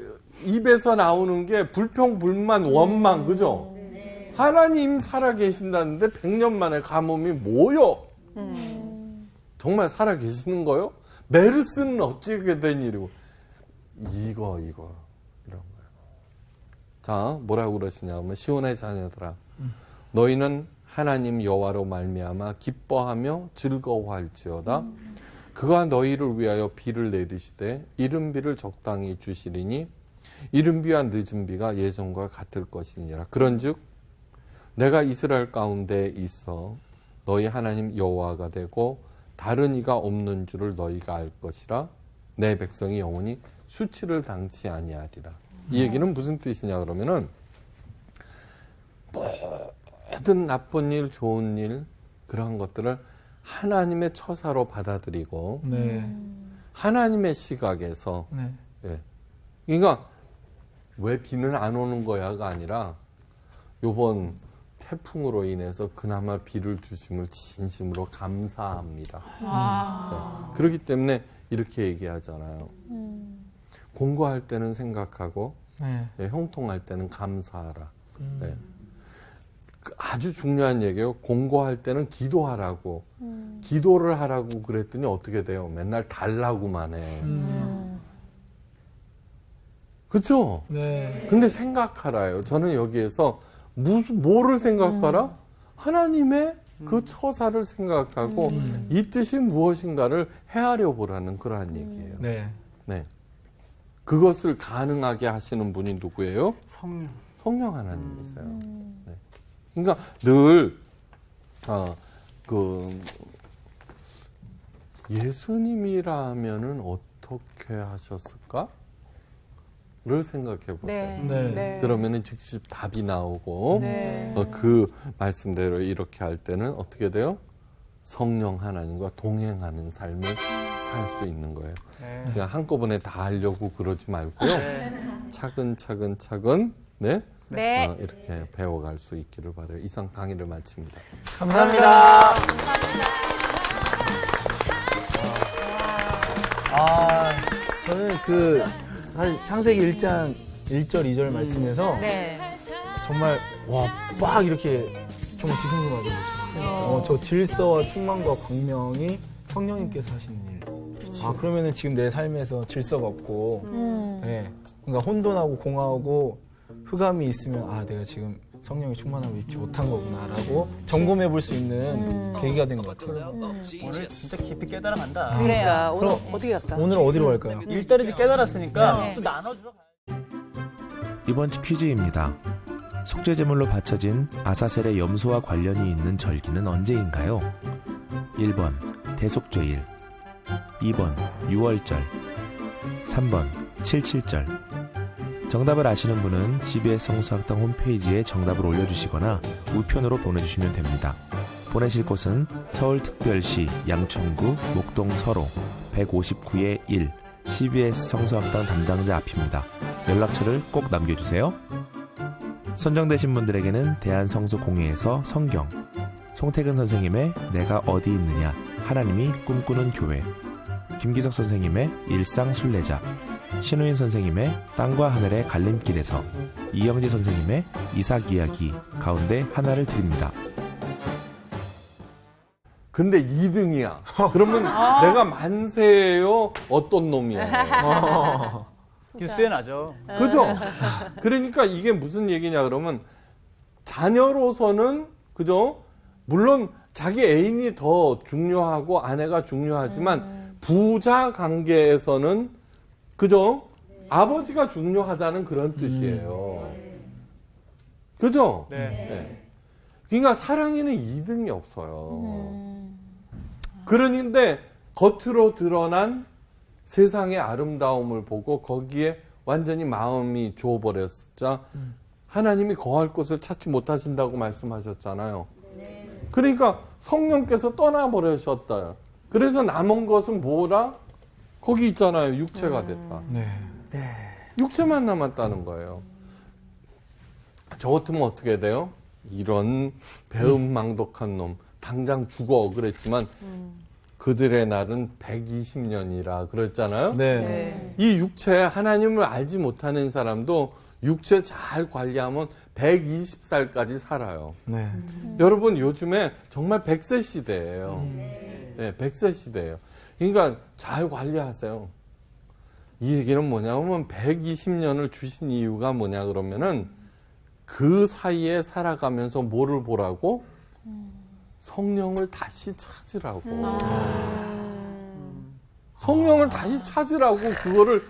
입에서 나오는 게 불평, 불만, 원망, 그죠? 하나님 살아 계신다는데 100년 만에 가뭄이 뭐요? 정말 살아 계시는 거요? 메르스는 어찌게 된 일이고. 이거, 이런 거예요. 자, 뭐라고 그러시냐면, 시온의 자녀들아. 너희는 하나님 여호와로 말미암아 기뻐하며 즐거워할지어다. 그가 너희를 위하여 비를 내리시되 이른 비를 적당히 주시리니 이른 비와 늦은 비가 예전과 같을 것이니라. 그런즉 내가 이스라엘 가운데 있어 너희 하나님 여호와가 되고 다른 이가 없는 줄을 너희가 알 것이라. 내 백성이 영원히 수치를 당치 아니하리라. 이 얘기는 무슨 뜻이냐 그러면은 모든 나쁜 일, 좋은 일 그런 것들을 하나님의 처사로 받아들이고
네.
하나님의 시각에서
네.
예. 그러니까 왜 비는 안 오는 거야가 아니라 요번 태풍으로 인해서 그나마 비를 주심을 진심으로 감사합니다. 네. 그렇기 때문에 이렇게 얘기하잖아요. 공고할 때는 생각하고
네.
예, 형통할 때는 감사하라. 예. 아주 중요한 얘기예요. 공고할 때는 기도하라고. 기도를 하라고 그랬더니 어떻게 돼요? 맨날 달라고만 해. 그렇죠?
네.
근데 생각하라요. 저는 여기에서 뭐를 생각하라? 하나님의 그 처사를 생각하고 이 뜻이 무엇인가를 헤아려 보라는 그러한 얘기예요.
네.
네. 그것을 가능하게 하시는 분이 누구예요?
성령.
성령 하나님이세요. 네. 그러니까 늘 예수님이라면은 어떻게 하셨을까? 를 생각해 보세요.
네.
네.
네.
그러면은 즉시 답이 나오고
네.
그 말씀대로 이렇게 할 때는 어떻게 돼요? 성령 하나님과 동행하는 삶을 살 수 있는 거예요.
네.
그냥 한꺼번에 다 하려고 그러지 말고요. 차근차근 네?
네.
이렇게 배워갈 수 있기를 바라요. 이상 강의를 마칩니다.
감사합니다.
저는 사실 창세기 1장
1절, 2절 말씀에서
네.
정말 막 이렇게 정말 뒤숭숭하죠. 저 질서와 충만과 광명이 성령님께서 하시는 일. 그러면은 지금 내 삶에서 질서가 없고, 네, 그러니까 혼돈하고 공허하고 흑암이 있으면 내가 지금 성령의 충만함을 입지 못한 거구나라고 점검해 볼 수 있는 계기가 된 것 같아요.
오늘 진짜 깊이 깨달아간다.
그러니까 오늘
그럼
어떻게 갈까?
오늘 어디로 갈까요?
일단은 깨달았으니까
네.
또 나눠주러 가야
이번 주 퀴즈입니다. 속죄제물로 바쳐진 아사셀의 염소와 관련이 있는 절기는 언제인가요? 1번 대속죄일, 2번 6월절, 3번 77절. 정답을 아시는 분은 CBS 성서학당 홈페이지에 정답을 올려주시거나 우편으로 보내주시면 됩니다. 보내실 곳은 서울특별시 양천구 목동 서로 159-1 CBS 성서학당 담당자 앞입니다. 연락처를 꼭 남겨주세요. 선정되신 분들에게는 대한성서공회에서 성경, 송태근 선생님의 내가 어디 있느냐, 하나님이 꿈꾸는 교회, 김기석 선생님의 일상순례자, 신우인 선생님의 땅과 하늘의 갈림길에서, 이영재 선생님의 이삭이야기 가운데 하나를 드립니다.
근데 2등이야. 그러면 내가 만세예요? 어떤 놈이야?
뉴스에 나죠.
그죠? 그러니까 이게 무슨 얘기냐 그러면 자녀로서는 그죠? 물론 자기 애인이 더 중요하고 아내가 중요하지만 부자 관계에서는 그죠? 아버지가 중요하다는 그런 뜻이에요. 그죠?
네.
네. 그러니까 사랑에는 2등이 없어요. 그런데 겉으로 드러난 세상의 아름다움을 보고 거기에 완전히 마음이 주어버렸자 하나님이 거할 곳을 찾지 못하신다고 말씀하셨잖아요. 그러니까 성령께서 떠나버리셨다. 그래서 남은 것은 뭐라? 거기 있잖아요. 육체가 됐다.
네.
육체만 남았다는 거예요. 저 같으면 어떻게 돼요? 이런 배은망덕한 놈 당장 죽어 그랬지만 그들의 날은 120년이라 그랬잖아요.
네.
이 육체 하나님을 알지 못하는 사람도 육체 잘 관리하면 120살까지 살아요.
네.
여러분 요즘에 정말 100세 시대예요. 네, 100세 시대예요. 그러니까 잘 관리하세요. 이 얘기는 뭐냐면 120년을 주신 이유가 뭐냐 그러면은 그 사이에 살아가면서 뭐를 보라고? 성령을 다시 찾으라고. 성령을 다시 찾으라고 그거를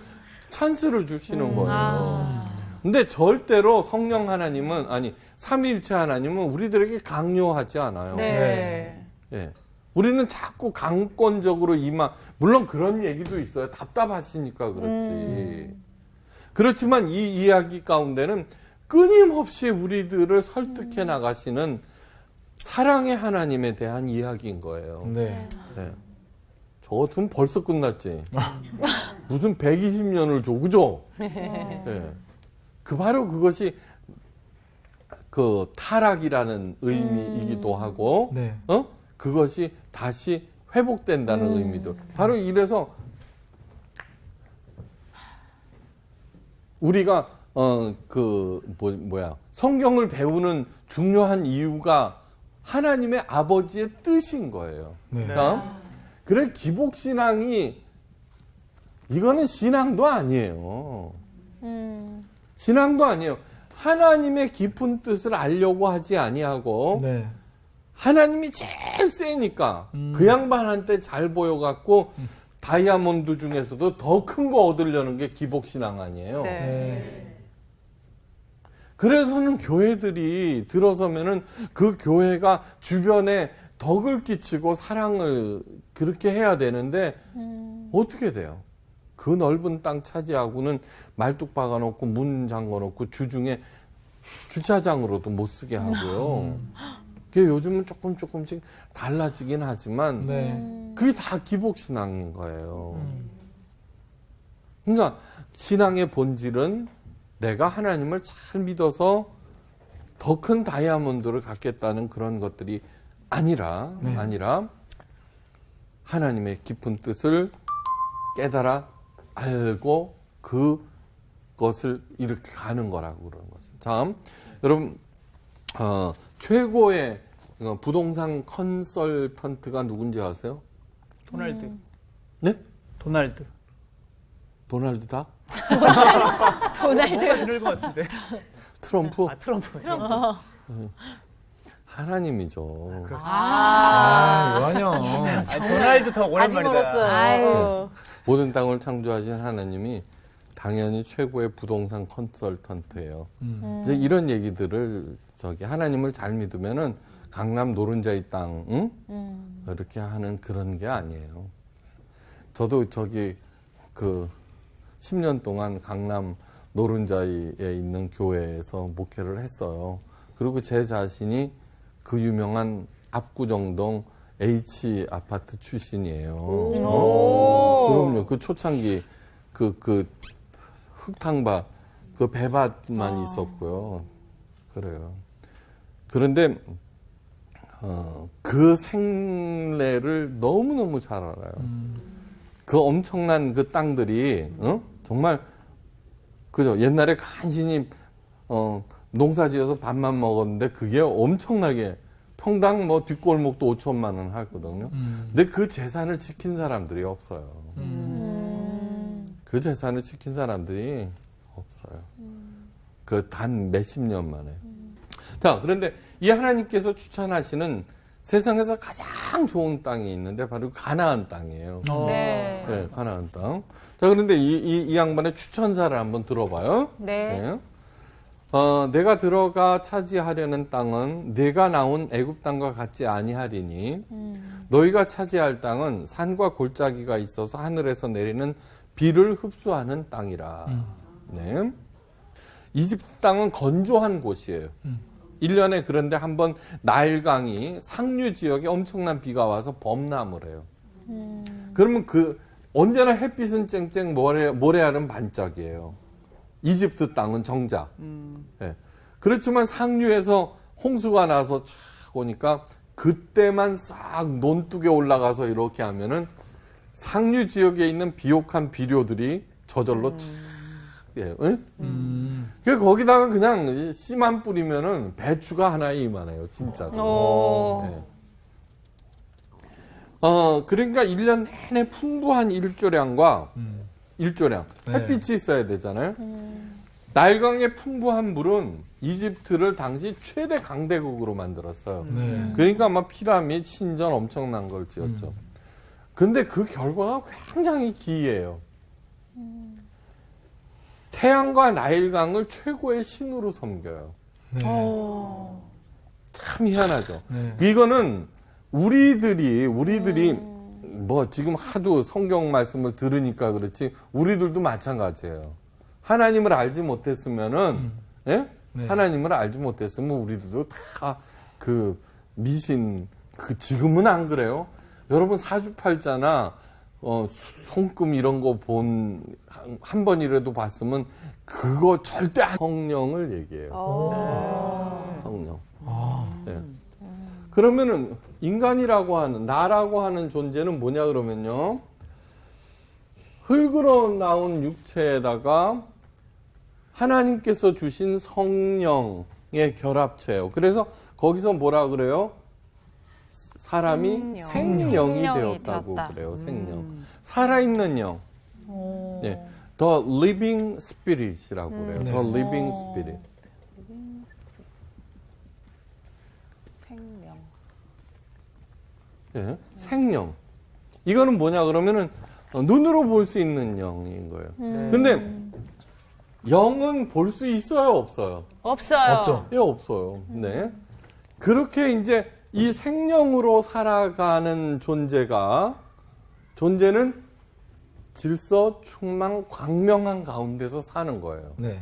찬스를 주시는 거예요. 근데 절대로 성령 하나님은 아니 삼위일체 하나님은 우리들에게 강요하지 않아요.
네.
예. 우리는 자꾸 강권적으로 물론 그런 얘기도 있어요. 답답하시니까 그렇지. 그렇지만 이 이야기 가운데는 끊임없이 우리들을 설득해 나가시는 사랑의 하나님에 대한 이야기인 거예요.
네.
네. 저 같으면 벌써 끝났지. 무슨 120년을 줘, 그죠? 네. 바로 그것이 그 타락이라는 의미이기도 하고,
네.
그것이 다시 회복된다는 의미도. 바로 이래서 우리가 성경을 배우는 중요한 이유가 하나님의 아버지의 뜻인 거예요.
네.
그래 기복신앙이 이거는 신앙도 아니에요. 신앙도 아니에요. 하나님의 깊은 뜻을 알려고 하지 아니하고
네.
하나님이 제일 세니까 그 양반한테 잘 보여갖고 다이아몬드 중에서도 더 큰 거 얻으려는 게 기복신앙 아니에요.
네.
그래서는 교회들이 들어서면은 그 교회가 주변에 덕을 끼치고 사랑을 그렇게 해야 되는데 어떻게 돼요? 그 넓은 땅 차지하고는 말뚝 박아놓고 문 잠궈놓고 주중에 주차장으로도 못 쓰게 하고요. 그게 요즘은 조금씩 달라지긴 하지만
네.
그게 다 기복신앙인 거예요. 그러니까 신앙의 본질은 내가 하나님을 잘 믿어서 더 큰 다이아몬드를 갖겠다는 그런 것들이 아니라 하나님의 깊은 뜻을 깨달아 알고 그 것을 이렇게 가는 거라고 그러는 거죠. 자, 여러분 최고의 부동산 컨설턴트가 누군지 아세요?
도날드.
네?
도날드.
도날드 닥?
도날드.
이럴 것 같은데.
트럼프?
아, 트럼프.
하나님이죠.
이완영.
도날드 더 오랜만이다.
멀었어요.
아유.
모든 땅을 창조하신 하나님이 당연히 최고의 부동산 컨설턴트예요. 이제 이런 얘기들을 하나님을 잘 믿으면은 강남 노른자의 땅, 응? 이렇게 하는 그런 게 아니에요. 저도 10년 동안 강남 노른자에 있는 교회에서 목회를 했어요. 그리고 제 자신이 그 유명한 압구정동 H 아파트 출신이에요. 그럼요. 그 초창기 그 흙탕밭, 그 배밭만 있었고요. 그래요. 그런데 그 생래를 너무너무 잘 알아요. 그 엄청난 그 땅들이 정말 그죠. 옛날에 간신히 농사지어서 밥만 먹었는데 그게 엄청나게 평당 뭐 뒷골목도 5천만 원 하거든요. 근데 그 재산을 지킨 사람들이 없어요. 그 재산을 지킨 사람들이 없어요. 그 단 몇십 년 만에. 자, 그런데 이 하나님께서 추천하시는 세상에서 가장 좋은 땅이 있는데 바로 가나안 땅이에요.
네.
네, 가나안 땅. 자, 그런데 이 양반의 추천사를 한번 들어봐요.
네.
내가 들어가 차지하려는 땅은 내가 나온 애굽 땅과 같지 아니하리니 너희가 차지할 땅은 산과 골짜기가 있어서 하늘에서 내리는 비를 흡수하는 땅이라. 네. 이집트 땅은 건조한 곳이에요. 1년에 그런데 한번 나일강이 상류 지역에 엄청난 비가 와서 범람을 해요. 그러면 언제나 햇빛은 쨍쨍 모래알은 반짝이에요. 이집트 땅은 정작. 네. 그렇지만 상류에서 홍수가 나서 쫙 오니까 그때만 싹 논둑에 올라가서 이렇게 하면은 상류 지역에 있는 비옥한 비료들이 저절로 쫙 예, 그 거기다가 그냥 씨만 뿌리면은 배추가 하나에 이만해요, 진짜로. 네. 그러니까 1년 내내 풍부한 일조량과 햇빛이 있어야 되잖아요. 나일강의 풍부한 물은 이집트를 당시 최대 강대국으로 만들었어요. 그러니까 아마 피라미드, 신전 엄청난 걸 지었죠. 근데 그 결과가 굉장히 기이해요. 태양과 나일강을 최고의 신으로 섬겨요. 참 희한하죠. 이거는 우리들이 뭐 지금 하도 성경 말씀을 들으니까 그렇지 우리들도 마찬가지예요. 하나님을 알지 못했으면은 예? 하나님을 알지 못했으면 우리들도 다 그 미신 지금은 안 그래요. 여러분 사주팔자나 손금 이런 거 한 번이라도 봤으면 그거 절대 성령을 얘기해요. 성령. 네. 그러면은 인간이라고 하는 나라고 하는 존재는 뭐냐 그러면요. 흙으로 나온 육체에다가 하나님께서 주신 성령의 결합체예요. 그래서 거기서 뭐라 그래요? 사람이 생명이 되었다고 그래요. 생명. 살아있는 영. 네. The living spirit이라고 그래요. The living spirit.
생명.
네. 생명. 이거는 뭐냐 그러면은 눈으로 볼 수 있는 영인 거예요. 근데 영은 볼 수 있어요, 없어요?
없어요.
없죠.
예, 없어요. 네. 그렇게 이제 이 생명으로 살아가는 존재는 질서, 충만, 광명한 가운데서 사는 거예요.
네.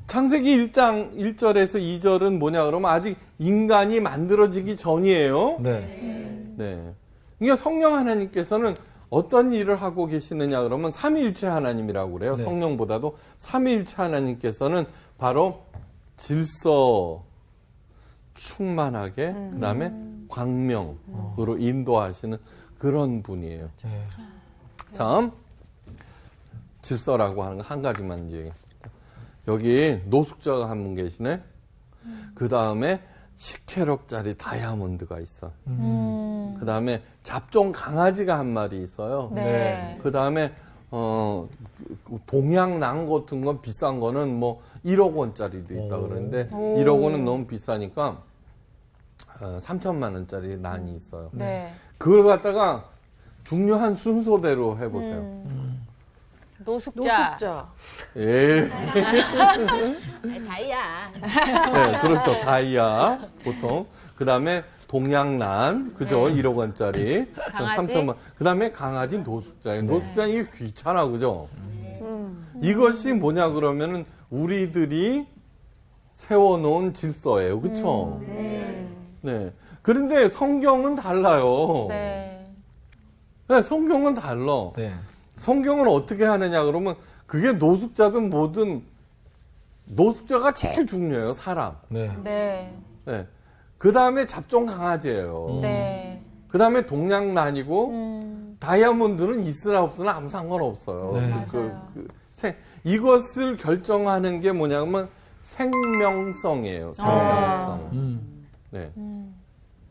창세기 1장 1절에서 2절은 뭐냐 그러면 아직 인간이 만들어지기 전이에요.
네.
네. 그러니까 성령 하나님께서는 어떤 일을 하고 계시느냐 그러면 삼위일체 하나님이라고 그래요.
네.
성령보다도 삼위일체 하나님께서는 바로 질서, 충만하게 그다음에 광명으로 인도하시는 그런 분이에요.
네.
다음 질서라고 하는 거 한 가지만 얘기했습니다. 여기 노숙자가 한 분 계시네. 그 다음에 10캐럿짜리 다이아몬드가 있어. 그 다음에 잡종 강아지가 한 마리 있어요.
네.
그 다음에 동양낭 같은 건 비싼 거는 뭐 1억 원짜리도 있다 그러는데 1억 원은 너무 비싸니까 3천만 원짜리 난이 있어요.
네.
그걸 갖다가 중요한 순서대로 해보세요.
노숙자.
예.
다이아.
네, 그렇죠. 다이아 보통. 그 다음에 동양난, 그죠? 1억 원짜리.
강아지.
3천만. 그 다음에 강아지 노숙자예요. 노숙자 이게 귀찮아, 그죠? 이것이 뭐냐 그러면은 우리들이 세워놓은 질서예요, 그쵸? 네. 그런데 성경은 달라요.
네.
네, 성경은 달라.
네.
성경은 어떻게 하느냐 그러면 그게 노숙자든 뭐든 노숙자가 제일 중요해요, 사람.
네.
네.
네. 그 다음에 잡종 강아지예요.
네.
그 다음에 동양난이고 다이아몬드는 있으나 없으나 아무 상관없어요.
네.
이것을 결정하는 게 뭐냐면 생명성이에요. 생명성. 네.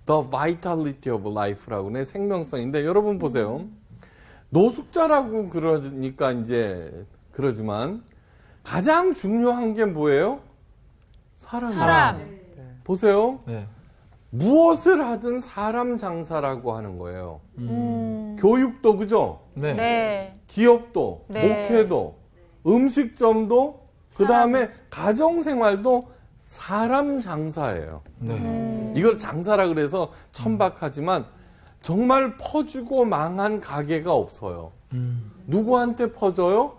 The vitality of life라고 네 생명성인데 여러분 보세요. 노숙자라고 그러니까 이제 그러지만 가장 중요한 게 뭐예요? 사람. 보세요.
네.
무엇을 하든 사람 장사라고 하는 거예요. 교육도 그죠?
네.
네.
기업도,
네.
목회도, 음식점도, 그 다음에 가정생활도 사람 장사예요.
네.
이걸 장사라 그래서 천박하지만 정말 퍼주고 망한 가게가 없어요. 누구한테 퍼져요?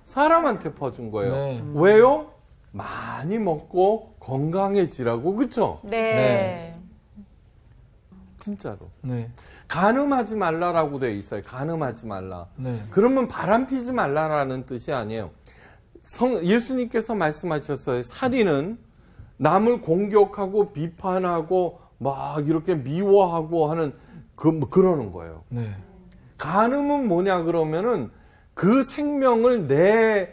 사람한테 퍼준 거예요.
네.
왜요? 많이 먹고 건강해지라고, 그쵸?
네.
진짜로.
네.
간음하지 말라라고 돼 있어요. 간음하지 말라.
네.
그러면 바람 피지 말라라는 뜻이 아니에요. 예수님께서 말씀하셨어요. 살인은 남을 공격하고 비판하고 막 이렇게 미워하고 하는 그러는 거예요.
네.
간음은 뭐냐 그러면은 그 생명을 내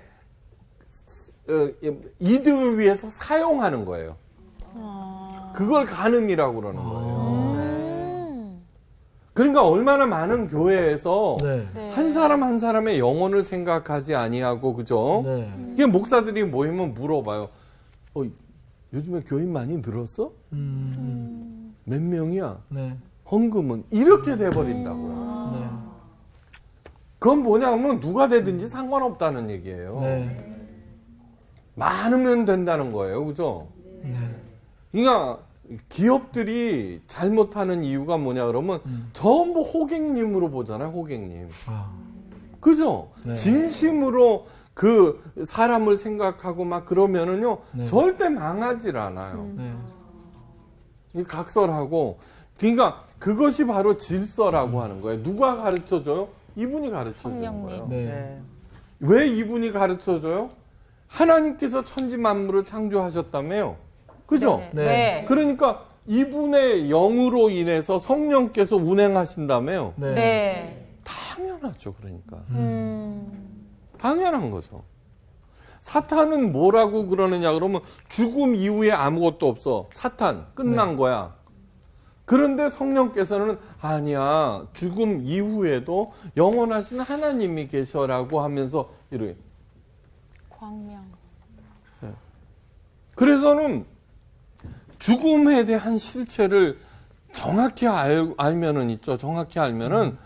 이득을 위해서 사용하는 거예요. 그걸 간음이라고 그러는 거예요. 그러니까 얼마나 많은 교회에서
네.
한 사람 한 사람의 영혼을 생각하지 아니하고 그죠?
네.
이게 목사들이 모이면 물어봐요. 요즘에 교인 많이 늘었어? 몇 명이야?
네.
헌금은 이렇게 돼버린다고요.
네.
그건 뭐냐면 누가 되든지 상관없다는 얘기예요.
네.
많으면 된다는 거예요, 그죠?
네.
그러니까 기업들이 잘못하는 이유가 뭐냐 그러면 전부 호객님으로 보잖아요, 호객님.
아.
그죠?
네.
진심으로 그 사람을 생각하고 막 그러면은요,
네.
절대 망하질 않아요.
네.
이 각설하고, 그러니까 그것이 바로 질서라고 하는 거예요. 누가 가르쳐줘요? 이분이 가르쳐주는
성령님.
거예요.
네.
네.
왜 이분이 가르쳐줘요? 하나님께서 천지 만물을 창조하셨다며요. 그죠?
네. 네.
그러니까 이분의 영으로 인해서 성령께서 운행하신다며요.
네.
네.
당연하죠, 그러니까. 당연한 거죠. 사탄은 뭐라고 그러느냐 그러면 죽음 이후에 아무것도 없어. 사탄 끝난 거야. 그런데 성령께서는 아니야. 죽음 이후에도 영원하신 하나님이 계셔라고 하면서 이렇게.
광명.
그래서는 죽음에 대한 실체를 정확히 알면은 있죠. 정확히 알면은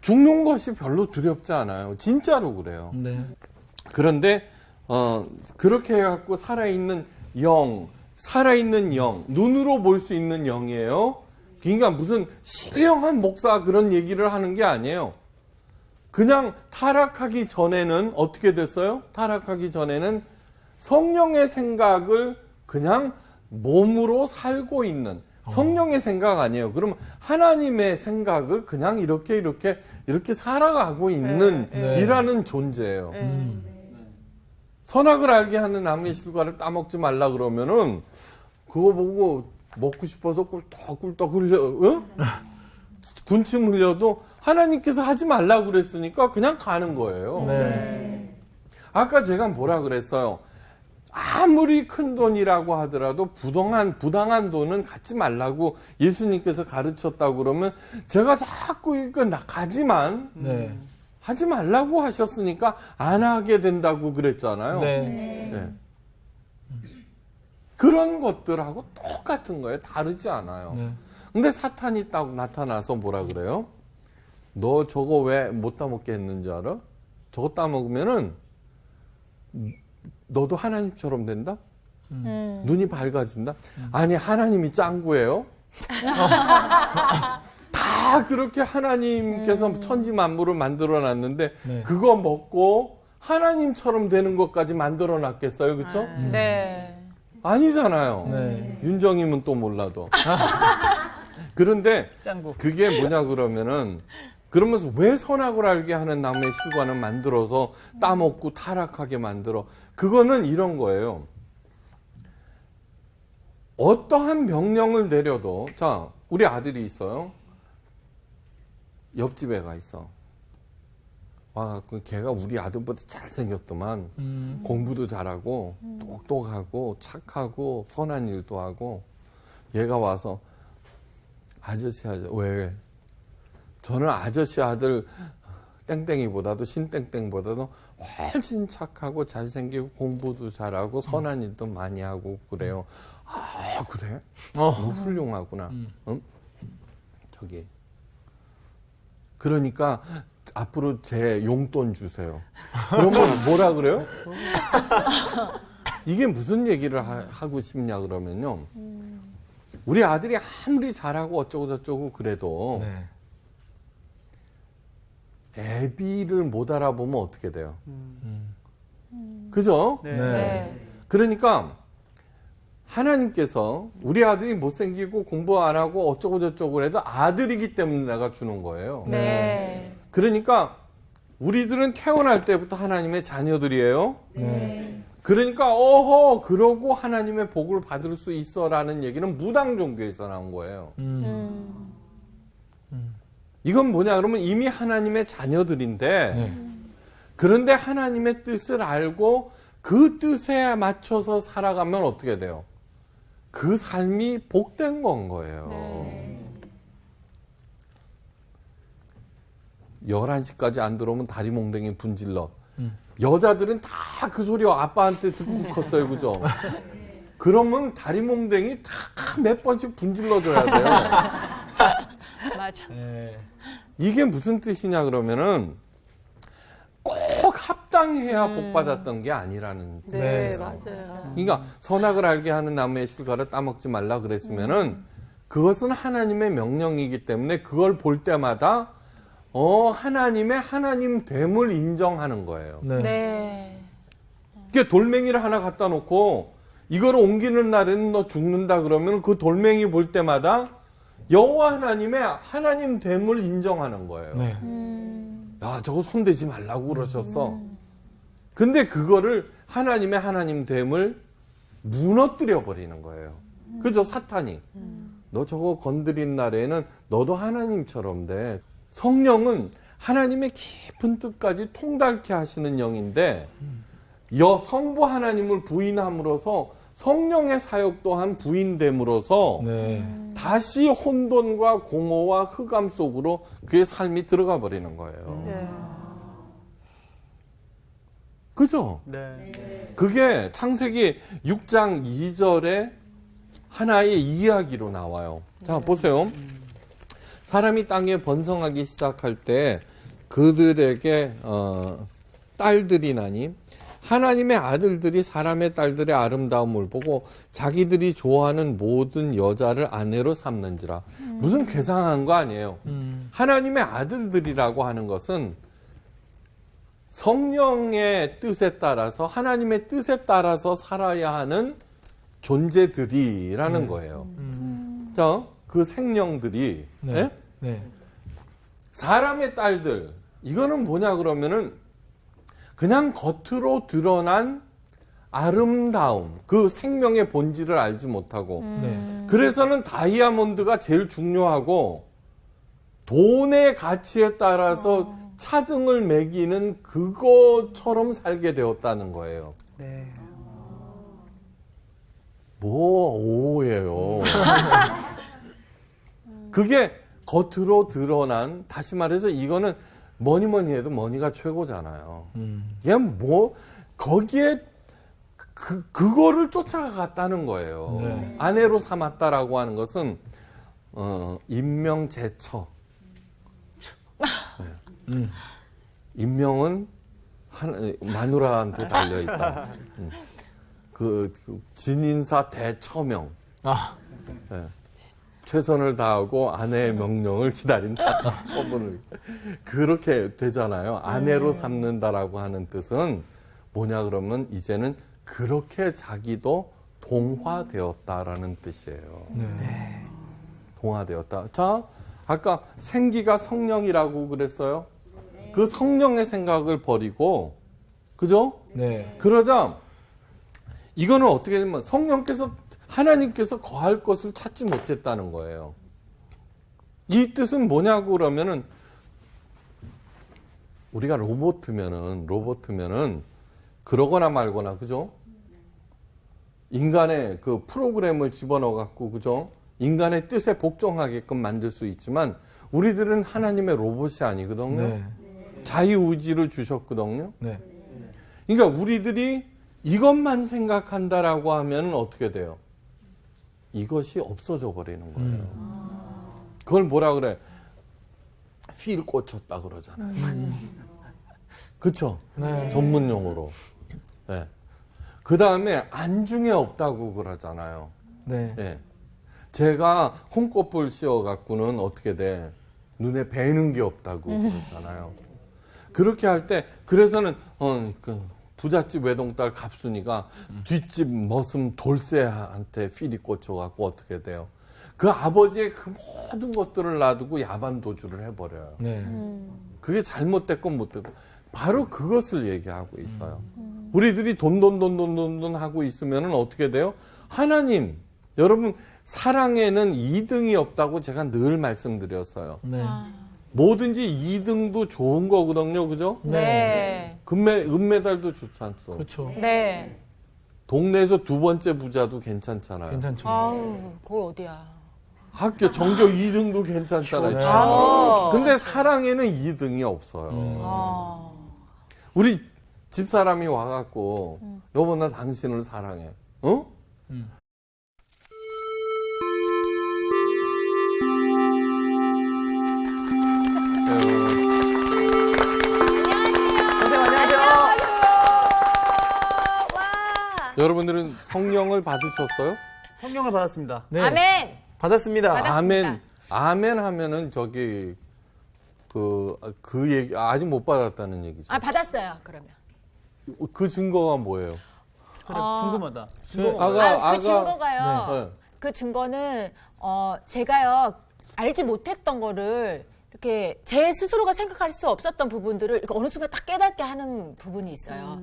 죽는 것이 별로 두렵지 않아요. 진짜로 그래요.
네.
그런데 그렇게 해갖고 살아있는 영, 눈으로 볼 수 있는 영이에요. 그러니까 무슨 신령한 목사 그런 얘기를 하는 게 아니에요. 그냥 타락하기 전에는 어떻게 됐어요? 타락하기 전에는 성령의 생각을 그냥 몸으로 살고 있는 성령의 생각 아니에요. 그러면 하나님의 생각을 그냥 이렇게 살아가고 있는
네.
이라는 존재예요. 선악을 알게 하는 나무의 실과를 따먹지 말라 그러면은 그거 보고 먹고 싶어서 꿀떡꿀떡 흘려, 군침 흘려도 하나님께서 하지 말라 그랬으니까 그냥 가는 거예요.
네.
아까 제가 뭐라 그랬어요? 아무리 큰 돈이라고 하더라도 부당한 돈은 갖지 말라고 예수님께서 가르쳤다고 그러면 제가 자꾸 이거 가지만
네.
하지 말라고 하셨으니까 안 하게 된다고 그랬잖아요.
네.
네. 그런 것들하고 똑같은 거예요. 다르지 않아요.
네.
근데 사탄이 딱 나타나서 뭐라 그래요? 너 저거 왜 못 따먹게 했는지 알아? 저거 따먹으면은 너도 하나님처럼 된다? 눈이 밝아진다? 아니, 하나님이 짱구예요? 다 그렇게 하나님께서 천지 만물을 만들어 놨는데
네.
그거 먹고 하나님처럼 되는 것까지 만들어 놨겠어요? 그렇죠?
네.
아니잖아요.
네.
윤정임은 또 몰라도. 그런데
짱구.
그게 뭐냐 그러면은 그러면서 왜 선악을 알게 하는 나무의 실과는 만들어서 따먹고 타락하게 만들어? 그거는 이런 거예요. 어떠한 명령을 내려도, 자, 우리 아들이 있어요. 옆집에 가 있어. 와갖고 걔가 우리 아들보다 잘생겼더만 공부도 잘하고 똑똑하고 착하고 선한 일도 하고 얘가 와서 아저씨 왜? 저는 아저씨 아들 땡땡이보다도 신땡땡보다도 훨씬 착하고 잘생기고 공부도 잘하고 선한 일도 많이 하고 그래요. 아 그래? 너무 훌륭하구나. 응? 저기 그러니까 앞으로 제 용돈 주세요. 그러면 뭐라 그래요? 이게 무슨 얘기를 하고 싶냐 그러면요. 우리 아들이 아무리 잘하고 어쩌고 저쩌고 그래도
네.
애비를 못 알아보면 어떻게 돼요? 그죠?
네.
네.
그러니까 하나님께서 우리 아들이 못생기고 공부 안 하고 어쩌고 저쩌고 해도 아들이기 때문에 내가 주는 거예요.
네.
그러니까 우리들은 태어날 때부터 하나님의 자녀들이에요.
네.
그러니까 어허 그러고 하나님의 복을 받을 수 있어라는 얘기는 무당 종교에서 나온 거예요. 이건 뭐냐 그러면 이미 하나님의 자녀들인데
네.
그런데 하나님의 뜻을 알고 그 뜻에 맞춰서 살아가면 어떻게 돼요? 그 삶이 복된 건 거예요. 11시까지 안 들어오면 다리 몽댕이 분질러. 여자들은 다 그 소리 아빠한테 듣고 컸어요. 그죠? 그러면 다리 몽댕이 다 몇 번씩 분질러줘야 돼요.
맞아.
네.
이게 무슨 뜻이냐 그러면은 꼭 합당해야 복 받았던 게 아니라는
네,
네.
맞아요.
그러니까 선악을 알게 하는 나무의 실과를 따먹지 말라 그랬으면은 그것은 하나님의 명령이기 때문에 그걸 볼 때마다 하나님의 하나님 됨을 인정하는 거예요.
네.
네.
이게 돌멩이를 하나 갖다 놓고 이걸 옮기는 날에는 너 죽는다 그러면 그 돌멩이 볼 때마다 여호와 하나님의 하나님 됨을 인정하는 거예요.
네.
야, 저거 손대지 말라고 그러셨어. 근데 그거를 하나님의 하나님 됨을 무너뜨려 버리는 거예요. 그죠? 사탄이. 너 저거 건드린 날에는 너도 하나님처럼 돼. 성령은 하나님의 깊은 뜻까지 통달케 하시는 영인데 성부 하나님을 부인함으로써 성령의 사역 또한 부인됨으로써
네.
다시 혼돈과 공허와 흑암 속으로 그의 삶이 들어가 버리는 거예요.
네.
그죠?
네.
그게 창세기 6장 2절에 하나의 이야기로 나와요. 자, 보세요. 사람이 땅에 번성하기 시작할 때 그들에게 딸들이 나니 하나님의 아들들이 사람의 딸들의 아름다움을 보고 자기들이 좋아하는 모든 여자를 아내로 삼는지라. 무슨 괴상한 거 아니에요. 하나님의 아들들이라고 하는 것은 성령의 뜻에 따라서 하나님의 뜻에 따라서 살아야 하는 존재들이라는 거예요. 자, 그 생명들이
네.
예?
네.
사람의 딸들 이거는 뭐냐 그러면은 그냥 겉으로 드러난 아름다움, 그 생명의 본질을 알지 못하고
네.
그래서는 다이아몬드가 제일 중요하고 돈의 가치에 따라서 차등을 매기는 그것처럼 살게 되었다는 거예요.
네.
뭐 오해요. 그게 겉으로 드러난, 다시 말해서 이거는 뭐니 해도 머니가 최고잖아요. 그냥 뭐 거기에 그거를 쫓아갔다는 거예요.
네.
아내로 삼았다라고 하는 것은 임명제처. 네. 임명은 마누라한테 달려 있다. 그 진인사 대처명.
아,
네. 최선을 다하고 아내의 명령을 기다린다. 처분을. 그렇게 되잖아요. 아내로 삼는다라고 하는 뜻은 뭐냐 그러면 이제는 그렇게 자기도 동화되었다라는 뜻이에요.
네.
동화되었다. 자, 아까 생기가 성령이라고 그랬어요. 그 성령의 생각을 버리고, 그죠?
네.
그러자 이거는 어떻게 되면 하나님께서 거할 것을 찾지 못했다는 거예요. 이 뜻은 뭐냐고 그러면은 우리가 로봇이면은 그러거나 말거나, 그죠? 인간의 그 프로그램을 집어넣어 갖고, 그죠? 인간의 뜻에 복종하게끔 만들 수 있지만 우리들은 하나님의 로봇이 아니거든요.
네.
자유의지를 주셨거든요.
네.
그러니까 우리들이 이것만 생각한다라고 하면 어떻게 돼요? 이것이 없어져 버리는 거예요. 그걸 뭐라 그래? 필 꽂혔다 그러잖아요. 그쵸?
네.
전문 용어로. 네. 그 다음에 안중에 없다고 그러잖아요.
네.
네. 제가 콩꽃불 씌워갖고는 어떻게 돼? 눈에 뵈는 게 없다고 그러잖아요. 그렇게 할 때, 그래서는, 부잣집 외동딸 갑순이가 뒷집 머슴 돌쇠한테 필이 꽂혀갖고 어떻게 돼요? 그 아버지의 그 모든 것들을 놔두고 야반 도주를 해버려요.
네.
그게 잘못됐고 못됐고 바로 그것을 얘기하고 있어요. 우리들이 돈 하고 있으면 어떻게 돼요? 하나님, 여러분 사랑에는 2등이 없다고 제가 늘 말씀드렸어요.
네.
뭐든지 2등도 좋은 거거든요. 그죠?
네.
은메달도 좋지 않소.
그렇죠.
네.
동네에서 2번째 부자도 괜찮잖아요.
괜찮죠.
아우, 거기 어디야.
학교 전교 2등도 괜찮잖아요.
네.
아.
근데 사랑에는 2등이 없어요.
아.
우리 집사람이 와갖고 여보 나 당신을 사랑해. 어?
선생님 안녕하세요.
와.
여러분들은 성령을 받으셨어요?
성령을 받았습니다.
네.
아멘.
받았습니다.
받았습니다.
아멘 하면은 저기 그 얘기 아직 못 받았다는 얘기죠.
아, 받았어요. 그러면.
그 증거가 뭐예요?
그래,
아.
궁금하다.
그 증거가요.
네.
그 증거는 제가요 알지 못했던 거를 이렇게 제 스스로가 생각할 수 없었던 부분들을 이렇게 어느 순간 딱 깨닫게 하는 부분이 있어요.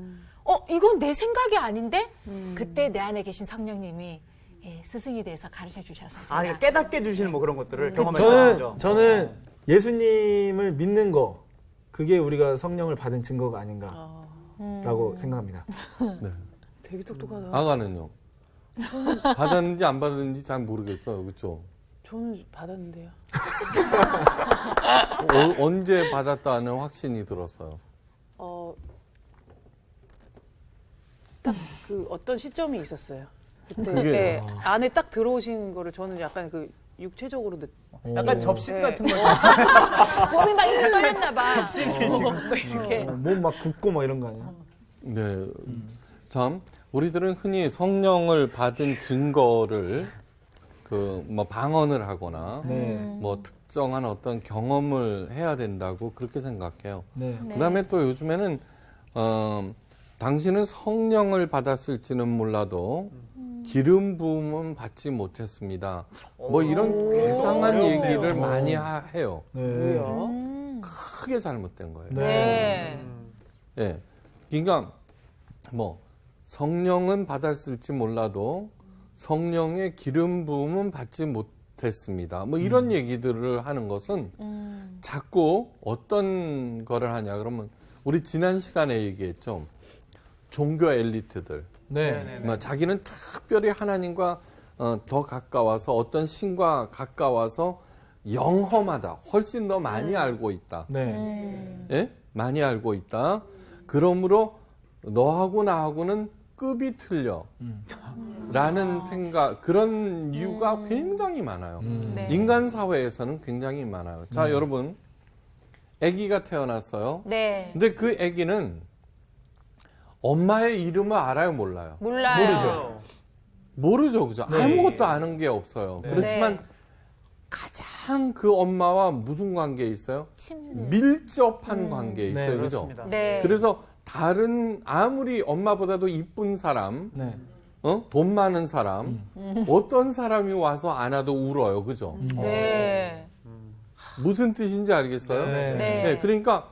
이건 내 생각이 아닌데 그때 내 안에 계신 성령님이 스승이 돼서 가르쳐 주셔서 제가
그러니까 깨닫게 주시는 뭐 그런 것들을 경험했다는 거죠.
저는 예수님을 믿는 거 그게 우리가 성령을 받은 증거가 아닌가라고 생각합니다.
네.
되게 똑똑하다.
아가는요? 받았는지 안 받았는지 잘 모르겠어요. 그렇죠?
저는 받았는데요.
언제 받았다는 확신이 들었어요.
딱 그 어떤 시점이 있었어요. 그때
그게-
안에 딱 들어오신 거를 저는 약간 그 육체적으로
약간 접시
네.
같은 거.
몸이 막 이렇게 떨렸나 봐. 이렇게.
몸 막 굳고 뭐 이런 거 아니야?
네. 참, 우리들은 흔히 성령을 받은 증거를 뭐 방언을 하거나
네.
뭐 특정한 어떤 경험을 해야 된다고 그렇게 생각해요.
네.
네.
그다음에 또 요즘에는 당신은 성령을 받았을지는 몰라도 기름 부음은 받지 못했습니다. 뭐 이런 괴상한
어렵네요.
얘기를 많이 해요.
네.
왜요?
크게 잘못된 거예요.
네.
예. 그러니까 뭐 성령은 받았을지 몰라도 성령의 기름 부음은 받지 못했습니다. 뭐 이런 얘기들을 하는 것은 자꾸 어떤 거를 하냐 그러면 우리 지난 시간에 얘기했죠. 종교 엘리트들
네.
뭐 자기는 특별히 하나님과 더 가까워서 어떤 신과 가까워서 영험하다. 훨씬 더 많이 알고 있다.
네.
예? 많이 알고 있다. 그러므로 너하고 나하고는 급이 틀려. 라는 생각, 그런 이유가 굉장히 많아요.
네.
인간 사회에서는 굉장히 많아요. 자, 여러분. 아기가 태어났어요.
네.
근데 그 아기는 엄마의 이름을 알아요, 몰라요?
몰라요.
모르죠, 그죠?
네.
아무것도 아는 게 없어요.
네.
그렇지만
네.
가장 그 엄마와 무슨 관계에 있어요?
침.
밀접한 관계에 있어요,
네,
그죠?
그렇습니다.
네.
그래서 다른 아무리 엄마보다도 이쁜 사람,
네.
돈 많은 사람, 어떤 사람이 와서 안아도 울어요, 그죠?
네.
무슨 뜻인지 알겠어요?
네.
네.
네, 그러니까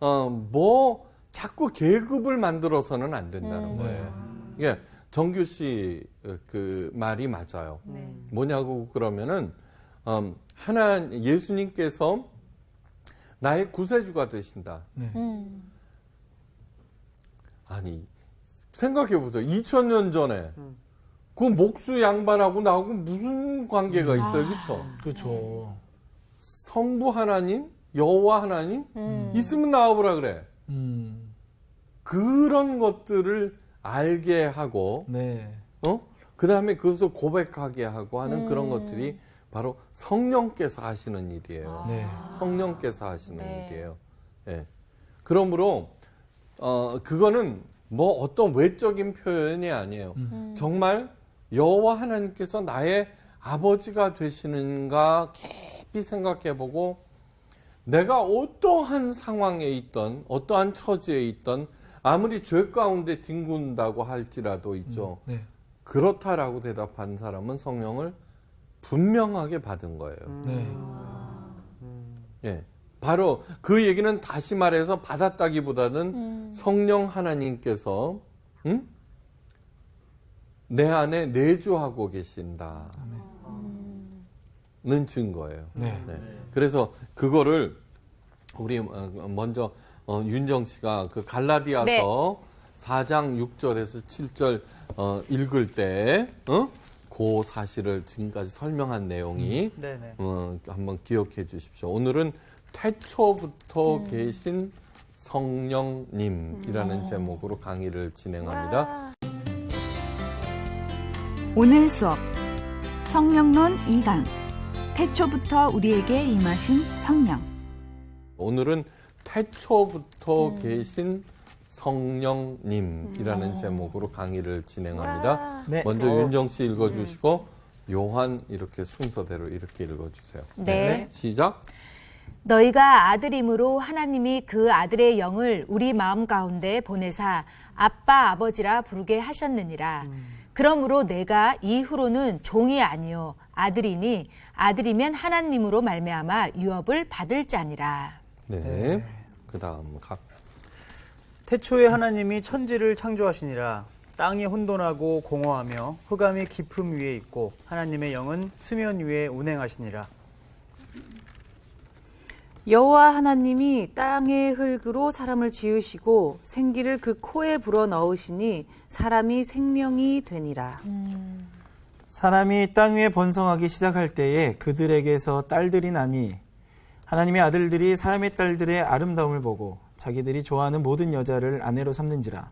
뭐 자꾸 계급을 만들어서는 안 된다는 거예요. 예, 정규 씨 그 말이 맞아요.
네.
뭐냐고 그러면은 예수님께서 나의 구세주가 되신다. 아니 생각해 보세요. 2000년 전에 그 목수 양반하고 나하고 무슨 관계가 있어요, 그렇죠?
그렇죠.
성부 하나님, 여호와 하나님 있으면 나와보라 그래. 그런 것들을 알게 하고,
네.
그 다음에 그것을 고백하게 하고 하는 그런 것들이 바로 성령께서 하시는 일이에요.
네.
성령께서 하시는
네.
일이에요. 예. 그러므로 그거는 뭐 어떤 외적인 표현이 아니에요. 정말 여호와 하나님께서 나의 아버지가 되시는가 깊이 생각해보고 내가 어떠한 상황에 있던 어떠한 처지에 있던 아무리 죄 가운데 뒹군다고 할지라도 있죠.
네.
그렇다라고 대답한 사람은 성령을 분명하게 받은 거예요.
네.
예. 바로 그 얘기는 다시 말해서 받았다기보다는 성령 하나님께서 내 안에 내주하고 계신다는 증거예요.
네.
네. 그래서 그거를 우리 먼저 윤정 씨가 그 갈라디아서
네.
4장 6절에서 7절 읽을 때 그 사실을 지금까지 설명한 내용이
네네.
한번 기억해 주십시오. 오늘은 태초부터 계신 성령님이라는 제목으로 강의를 진행합니다.
오늘 수업 성령론 2강 태초부터 우리에게 임하신 성령.
오늘은 태초부터 계신 성령님이라는 제목으로 강의를 진행합니다.
네.
먼저 윤정 씨 읽어주시고 요한 이렇게 순서대로 이렇게 읽어주세요.
네.
시작.
너희가 아들임으로 하나님이 그 아들의 영을 우리 마음 가운데 보내사 아빠 아버지라 부르게 하셨느니라. 그러므로 내가 이후로는 종이 아니요 아들이니 아들이면 하나님으로 말미암아 유업을 받을 자니라.
네. 그다음 각.
태초에 하나님이 천지를 창조하시니라. 땅이 혼돈하고 공허하며 흑암이 깊음 위에 있고 하나님의 영은 수면 위에 운행하시니라.
여호와 하나님이 땅의 흙으로 사람을 지으시고 생기를 그 코에 불어 넣으시니 사람이 생명이 되니라.
사람이 땅 위에 번성하기 시작할 때에 그들에게서 딸들이 나니 하나님의 아들들이 사람의 딸들의 아름다움을 보고 자기들이 좋아하는 모든 여자를 아내로 삼는지라.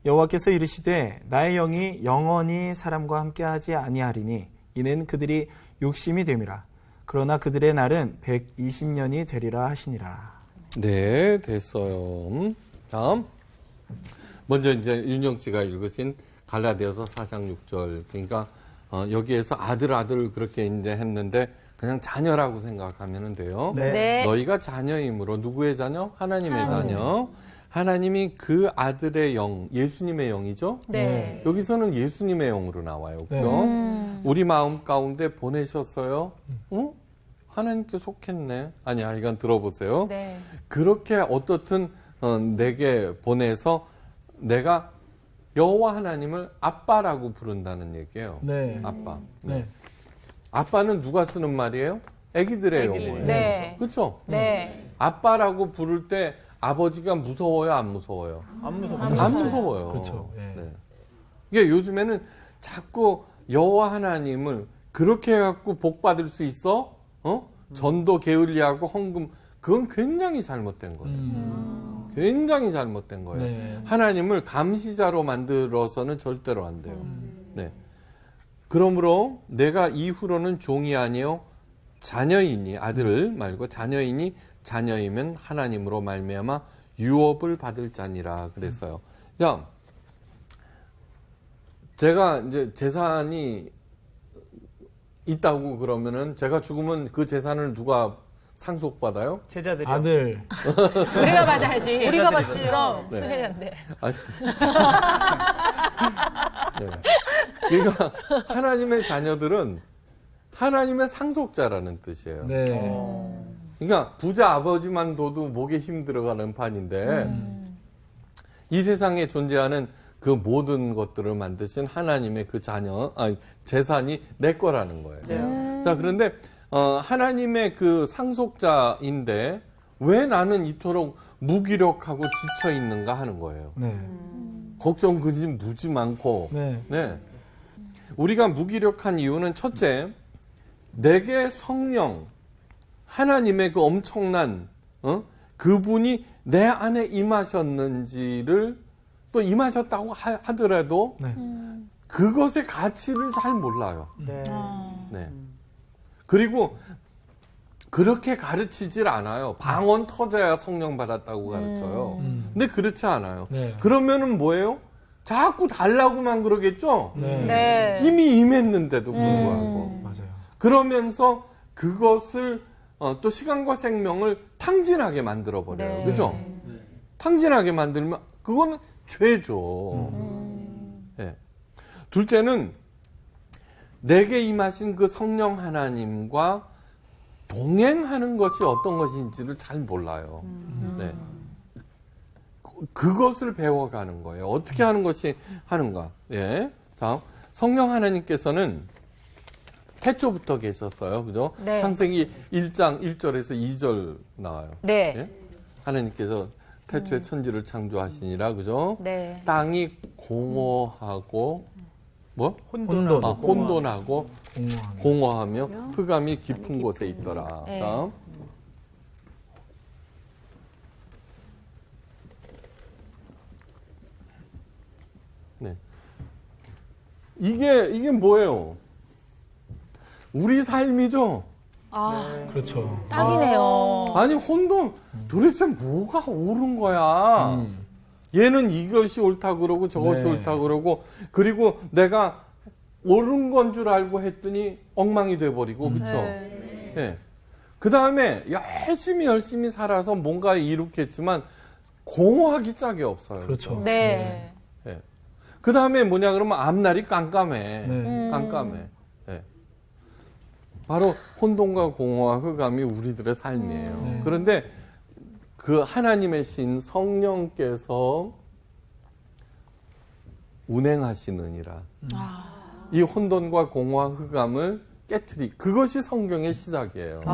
여호와께서 이르시되 나의 영이 영원히 사람과 함께하지 아니하리니 이는 그들이 육심이 됨이라. 그러나 그들의 날은 120년이 되리라 하시니라.
네, 됐어요. 다음. 먼저 이제 윤정 씨가 읽으신 갈라디아서 4장 6절. 그러니까 여기에서 아들 그렇게 이제 했는데 그냥 자녀라고 생각하면 돼요.
네.
네.
너희가 자녀이므로 누구의 자녀? 하나님의 자녀. 하나님이 그 아들의 영, 예수님의 영이죠.
네.
여기서는 예수님의 영으로 나와요. 그죠? 우리 마음 가운데 보내셨어요. 하나님께 속했네. 아니야, 이건 들어보세요.
네.
그렇게 어떻든 내게 보내서 내가 여호와 하나님을 아빠라고 부른다는 얘기예요.
네.
아빠.
네.
아빠는 누가 쓰는 말이에요? 아기들의 용어예요.
네.
그렇죠?
네.
아빠라고 부를 때 아버지가 무서워요, 안 무서워요?
안 무섭죠.
안 무서워요.
그렇죠. 예.
네. 이게 요즘에는 자꾸 여호와 하나님을 그렇게 해갖고 복 받을 수 있어? 전도 게을리하고 헌금, 그건 굉장히 잘못된 거예요. 굉장히 잘못된 거예요.
네.
하나님을 감시자로 만들어서는 절대로 안 돼요. 네. 그러므로 내가 이후로는 종이 아니요 자녀이니, 아들 말고 자녀이니, 자녀이면 하나님으로 말미암아 유업을 받을 자니라 그랬어요. 자, 제가 이제 재산이 있다고 그러면은 제가 죽으면 그 재산을 누가 상속받아요?
제자들이
아들.
우리가 받아야지.
우리가 받지.
그럼
네.
수제자인데.
아니. 네. 그러니까 하나님의 자녀들은 하나님의 상속자라는 뜻이에요.
네.
그러니까 부자 아버지만 둬도 목에 힘 들어가는 판인데 이 세상에 존재하는 그 모든 것들을 만드신 하나님의 그 재산이 내 거라는 거예요. 자, 그런데 하나님의 그 상속자인데 왜 나는 이토록 무기력하고 지쳐 있는가 하는 거예요.
네.
걱정 근심 무지 많고.
네.
네. 우리가 무기력한 이유는 첫째, 내게 성령, 하나님의 그 엄청난 그분이 내 안에 임하셨는지를 또 임하셨다고 하더라도
네.
그것의 가치를 잘 몰라요.
네.
네. 그리고 그렇게 가르치질 않아요. 방언 터져야 성령 받았다고 가르쳐요. 근데 그렇지 않아요.
네.
그러면은 뭐예요? 자꾸 달라고만 그러겠죠?
네.
네.
이미 임했는데도 불구하고.
맞아요.
그러면서 그것을 또 시간과 생명을 탕진하게 만들어버려요.
네.
그죠? 탕진하게 만들면 그거는 죄죠. 네. 둘째는 내게 임하신 그 성령 하나님과 동행하는 것이 어떤 것인지를 잘 몰라요. 네. 그것을 배워가는 거예요. 어떻게 하는 것이 하는가. 예. 자, 성령 하나님께서는 태초부터 계셨어요. 그죠?
네.
창세기 1장 1절에서 2절 나와요.
네.
예? 하나님께서 태초에 천지를 창조하시니라. 그죠?
네.
땅이 공허하고 뭐?
혼돈하고
혼돈하고
공허함.
공허하며 흑암이 깊은 곳에 있더라.
네.
다음. 네. 이게 뭐예요? 우리 삶이죠?
아,
그렇죠.
딱이네요.
아니, 혼돈, 도대체 뭐가 옳은 거야? 얘는 이것이 옳다 그러고 저것이
네.
옳다 그러고, 그리고 내가 옳은 건 줄 알고 했더니 엉망이 돼버리고, 그쵸? 네. 그 다음에 열심히 살아서 뭔가 이룩했지만, 공허하기 짝이 없어요.
그렇죠.
네.
그 다음에 뭐냐 그러면 앞날이 깜깜해.
네.
깜깜해. 네. 바로 혼돈과 공허와 흑암이 우리들의 삶이에요. 그런데 그 하나님의 신 성령께서 운행하시느니라. 이 혼돈과 공허와 흑암을 그것이 성경의 시작이에요. 네.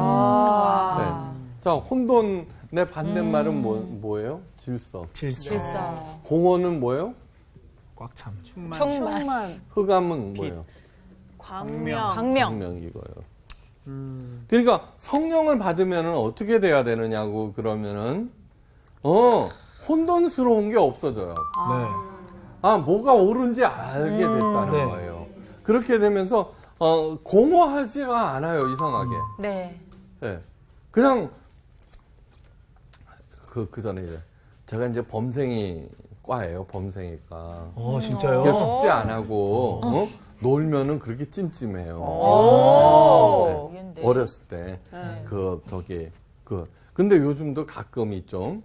자, 혼돈의 반대말은 뭐예요? 질서.
질서.
공허는 뭐예요?
꽉 참.
충만.
흑암은 뭐예요?
광명.
광명 이거예요. 그러니까 성령을 받으면 어떻게 돼야 되느냐고 그러면은 혼돈스러운 게 없어져요.
네.
뭐가 옳은지 알게 됐다는
네.
거예요. 그렇게 되면서 공허하지가 않아요, 이상하게.
네.
네. 그냥 그 전에 제가 이제 범생이 과예요, 범생이과.
진짜요?
이게 숙제 안 하고 놀면은 그렇게 찜찜해요.
오.
네. 어렸을 때 근데 요즘도 가끔이 좀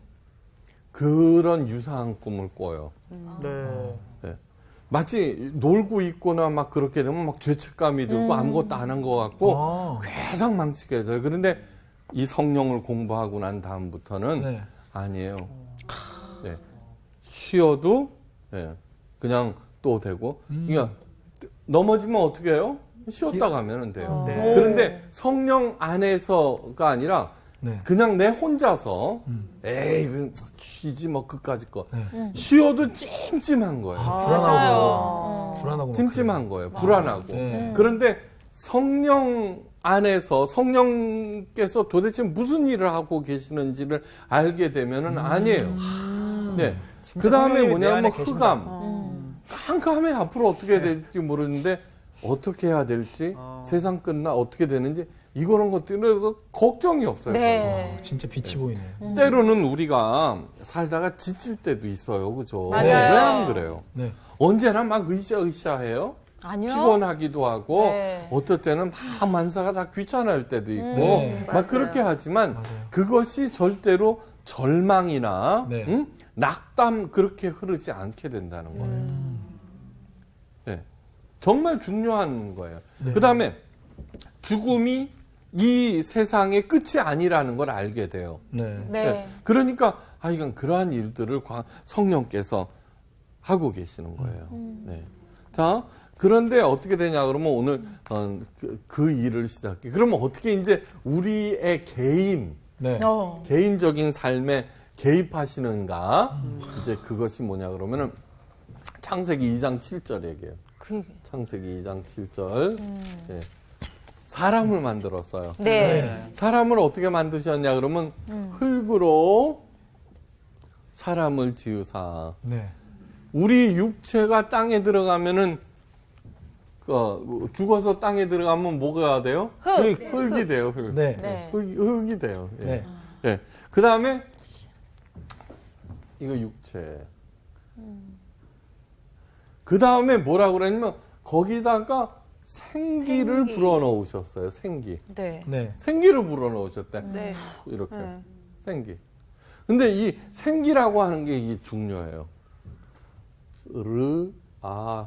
그런 유사한 꿈을 꿔요.
네.
네. 마치 놀고 있거나 막 그렇게 되면 막 죄책감이 들고 아무것도 안 한 것 같고 계속 망치게 해져요. 그런데 이 성령을 공부하고 난 다음부터는
네.
아니에요. 네. 쉬어도 그냥 또 되고 그러니까 넘어지면 어떻게 해요? 쉬었다 가면 돼요.
네.
그런데 성령 안에서가 아니라
네.
그냥 내 혼자서 에이 그 쉬지 뭐 그까짓 거
네.
쉬어도 찜찜한 거예요.
불안하고 불안하고
찜찜한 거예요. 불안하고.
네.
그런데 성령 안에서 성령께서 도대체 무슨 일을 하고 계시는지를 알게 되면은 아니에요. 네. 그 다음에
성령이 내
뭐냐면
안에
흑암. 깜깜해 앞으로 어떻게 될지 모르는데 어떻게 해야 될지 세상 끝나 어떻게 되는지 이런 것들은 걱정이 없어요.
네.
진짜 빛이 보이네요.
때로는 우리가 살다가 지칠 때도 있어요. 그죠?
맞아요.
왜 안 그래요?
네.
언제나 막 으쌰으쌰해요.
아니요.
피곤하기도 하고
네.
어떨 때는 막 만사가 다 귀찮을 때도 있고
네.
막 그렇게 하지만
맞아요.
그것이 절대로 절망이나
네.
낙담 그렇게 흐르지 않게 된다는 거예요. 네. 정말 중요한 거예요.
네.
그다음에 죽음이 이 세상의 끝이 아니라는 걸 알게 돼요.
네.
네.
그러니까 이건 그러한 일들을 성령께서 하고 계시는 거예요. 네. 자, 그런데 어떻게 되냐 그러면 오늘 그 일을 시작해. 그러면 어떻게 이제 우리의
네.
개인적인 삶에 개입하시는가? 이제 그것이 뭐냐 그러면은 창세기 2장 7절 얘기예요. 창세기 2장 7절. 네. 사람을 만들었어요.
네.
사람을 어떻게 만드셨냐 그러면 흙으로 사람을 지으사.
네.
우리 육체가 땅에 들어가면은 죽어서 땅에 들어가면 뭐가 돼요? 흙이 돼요. 흙.
네.
네.
흙이 돼요. 예.
네.
예. 그 다음에 이거 육체. 그 다음에 뭐라고 그랬냐면 거기다가 생기를 불어넣으셨어요. 생기.
네.
네.
생기를 불어넣으셨대.
네.
이렇게.
네.
생기. 근데 이 생기라고 하는 게 이게 중요해요.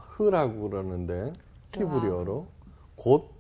흐라고 그러는데 히브리어로 곧